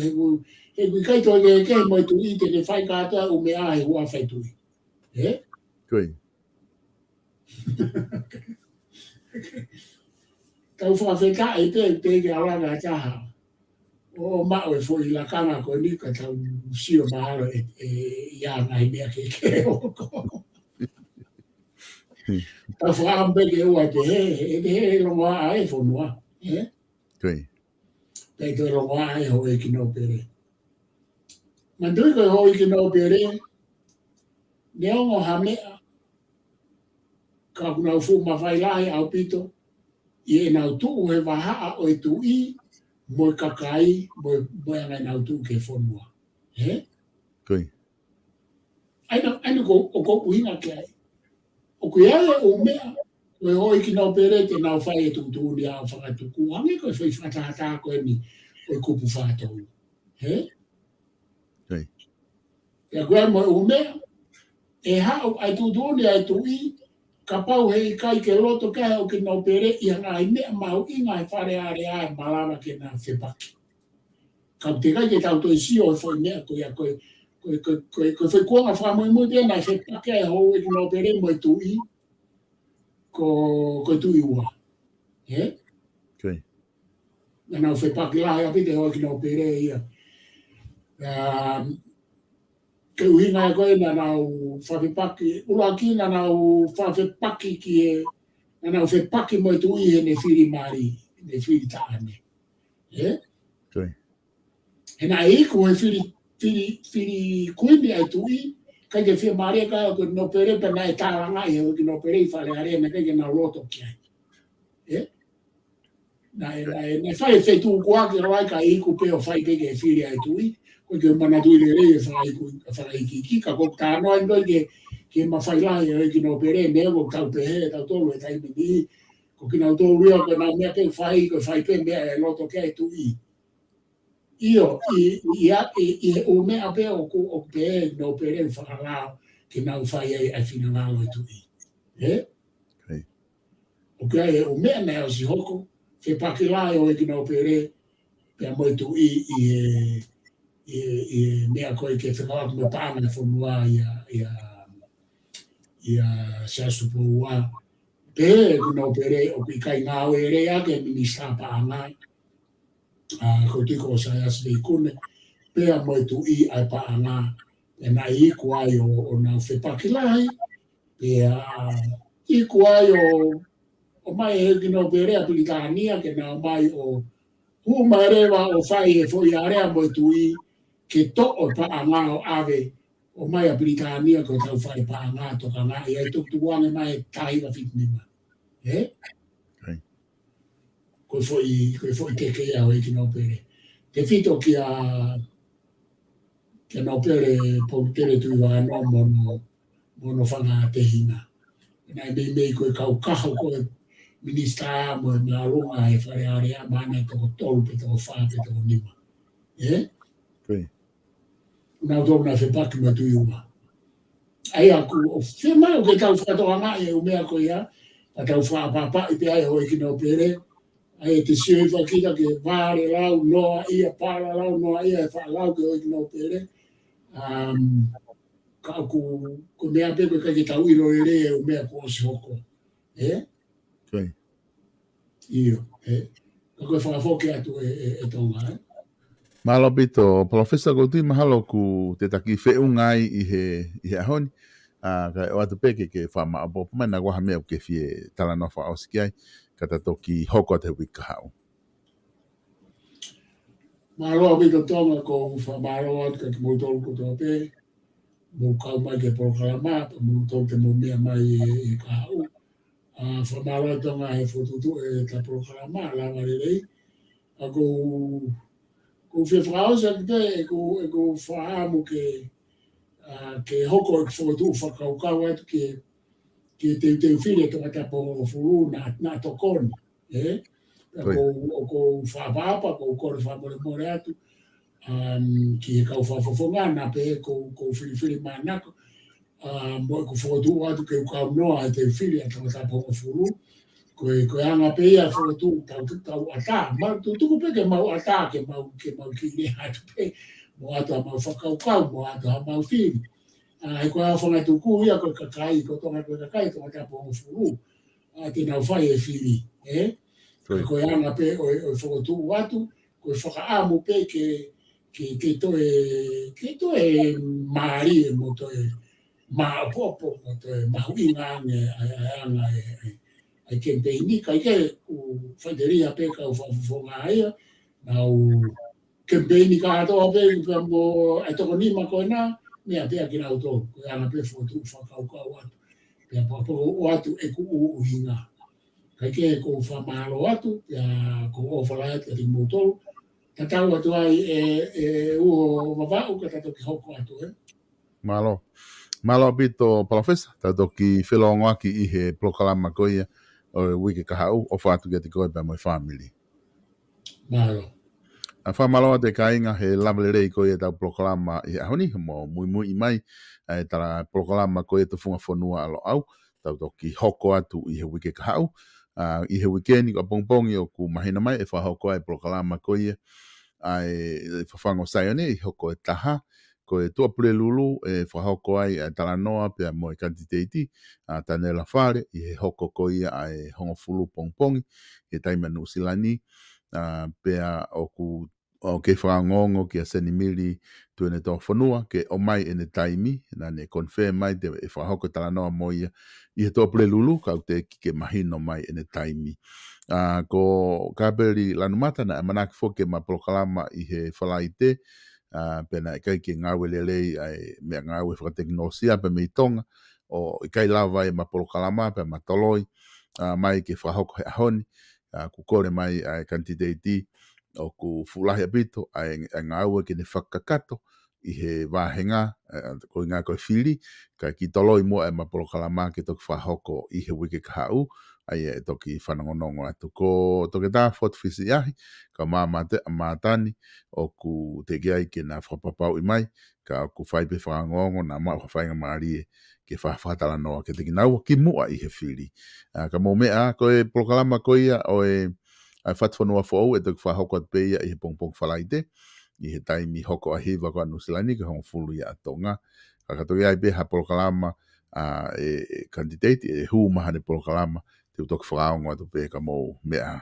kai to ke mo tu i te le fai ka ta o me ai wa fai tu tau fa fe ka e te ke ala na ta o ma o foi la kanga ko ni ka tau si o ma ia ngai mea ke o ko ta fa ambe ke o te lo ma ai fo no pe to lo ma ai ho e ki no pere mandui ko ho e ki no pere ne o ha me ka kuna fu ma vai lai au pito e na tu e va ha o tu i mo kakai mo ana na tu ke fonua ai no ko uina ke ai o ku ia o me o ho ki no pere te na fai tu dia fa tu ku ange ko foi fata ko ni o ku pu fa to ya gwa mo o me e ha ai tu dia tu i ka pau hei kai ke loto ka o ki no pere i ngai me mau i ngai fare area malama ke na sepaki ka te kai ke tau to si o foi me ko ya ko foi ko nga fa mo te na sepaki e ho i no pere mo tu i ko tu i wa na sepaki la ya pite ho ki no pere ia ke uhinga e koe na nau whawhepaki, ula ki na nau whawhepaki ki e, na nau whepaki mo tu i he ne whiri mari, ne whiri taane. He na e iku he whiri kuini ai tu i, kai ke whia mari e kai o ke no pere pe na e tāranga i o ke no pere i whare are na kai ke na loto ki ai. Na e whai whetu kua ki rawai ka iku pe o whai ke ke whiri ai tu i, ko ke mana tu le re fa ki ka ko ta no ndo ke ma fa la e ki no pere ne ko ka pe he ta to le tai ni ko ki na to rio ko na me pe fa pe me lo to ke tu i o me ape o pe no pere fa la ke na fa ai fina na lo tu i o ke o me na o si hoko fe pa ki la o ki no pere pe mo tu i mea koe ke whakawak me pāna whanua ia seasupu ua. Pe kuna pere o ki kai ngā oe rea ke minista pāna ko tiko o sai asle kune pe a moe tu i ai pāna e na i kuai o nā whepakilai pe a i kuai o mai he kino pere a Britania ke nā mai o humarewa o whai e fo i area moe tu i ke to o paanga o ave o mai a Britania ko tau whai paanga to ka ngā i ai tuk tuange mai tai wa whitnima. Koe foi te ke au e ki no pere. Te whito ki a no pere po tere tui wa no mono whanga te hina. Nai mei koe kau kaho koe minista mo ngā runga e whare area mana e toko tolu pe toko wha pe toko nima. Nā tōna whepaki ma tui uma. Ai aku, o whemai o ke tau whakatoanga e umea ko ia, a tau whaapapa i pe ai hoi ki no pere, ai te sioi whakita ke vāre lau noa ia, pāra lau noa ia e whaalau ke hoi ki no pere. Ka aku, ko mea pepe ka ke tau iro e re e umea ko o si hoko. Iyo, koe whakafoke atu e tonga. Mahalo pito, Professor Gotui, mahalo ku te taki whiungai i he ahoni. Kai o atu peke ke whama abo, mana waha mea ke fie tala no wha ausiki ai, kata toki hoko te wika hau. Mahalo pito tonga ko whamaro atu ka mo tolu ko tō pe, mo kau mai ke proklama, mo tolu te mo mea mai e ka hau. Whamaro tonga he whututu e ka proklama, la marerei, ako ko whewhausa ki te, ko whaamu ke hoko e whakatu whakaukau atu ke te whire toka tapo o furu na tokoni. Ko whaapapa, ko kore whamore more atu, ki e kau whawhawhonga na pe ko whiri manako, mo e ko whakatu atu ke ukau noa e te whire a toka tapo o furu, ko anga pe ia whakatu tau ata, ma tuku pe ke mau ata ke mau ki atu pe, mo atu a mau whakaukau, mo atu a mau whiri. E koe a whanga tuku ia koe kakai, ko tonga koe kakai, tonga tapo o furu, te nau whai e whiri, koe anga pe o whakatu atu, koe whakaamu pe ke toe maari e mo toe maapopo, mo toe mahuinga ange anga ai kempeini, kai ke whaiteria pe ka whawhonga aia, nau kempeini ka atoa pe, mo e toko nima koe na, mea pea ki rau tō, koe anga pe whakatu whakaukau atu, pea papo o atu e ku uhinga. Kai ke ko whamaro atu, pea ko o whalai atu ati mōtoro, ta tau atu ai e uho mawau ka tato ki hoko atu Malo. Malo pito, Professor, tato ki whilongo aki i he proklama koia o wiki kahau, o whātu ki ati koe pa moi family. Malo. A whamaloa te kainga he lavele rei koe e tau proklama i ahoni, mo mui i mai, e tala proklama koe te whunga whanua alo au, tau toki hoko atu i he wiki kahau, i he wikeni ko pongpongi o ku mahina mai e whahoko ai proklama koe ai whawhango saione i hoko e taha, ko e tuapure lulu e whahoko ai e talanoa pia mo e kantiteiti tane la whare i he hoko koe ai hongo fulu pongpongi e taima nusilani pia o ke whangongo ki a senimili tuene tō whanua ke o mai e ne taimi na ne confirm mai te e whahoko talanoa mo i he tuapure lulu kau te ki ke mahino mai e ne taimi. Ko kabeli lanumata na manaki foke ma proklama i he whalaite pena e kai ki ngāwe lelei ai mea ngāwe whakateknosia pe mei tonga o i kai lawa e ma proklama pe ma toloi mai ke whahoko he ahoni ku kore mai ai kantiteiti o ku fulahi apito ai ngāwe ki ne whakakato i he wāhenga ko ngā koe whiri kai ki toloi mua e ma proklama ke toki whahoko i he wiki kahau ai e toki whanongonongo atu. Ko toke tā whotwhisi ahi, ka mātani o ku te geai ke nā whapapau i mai, ka ku whaipe whangongo nā maa whawhainga maarie ke whawhatala noa ke te kinaua ki mua i he whiri. Ka mō mea, koe proklama koia o e whatwhanua whou e toki whahoko at peia i he pongpong whalaite, i he taimi hoko a hiwa ko anusilani ke hongo fulu i a tonga. Ka katoki ai pe ha proklama e candidate e hu maha ne proklama te utok whakaongo atu pe ka mō mea.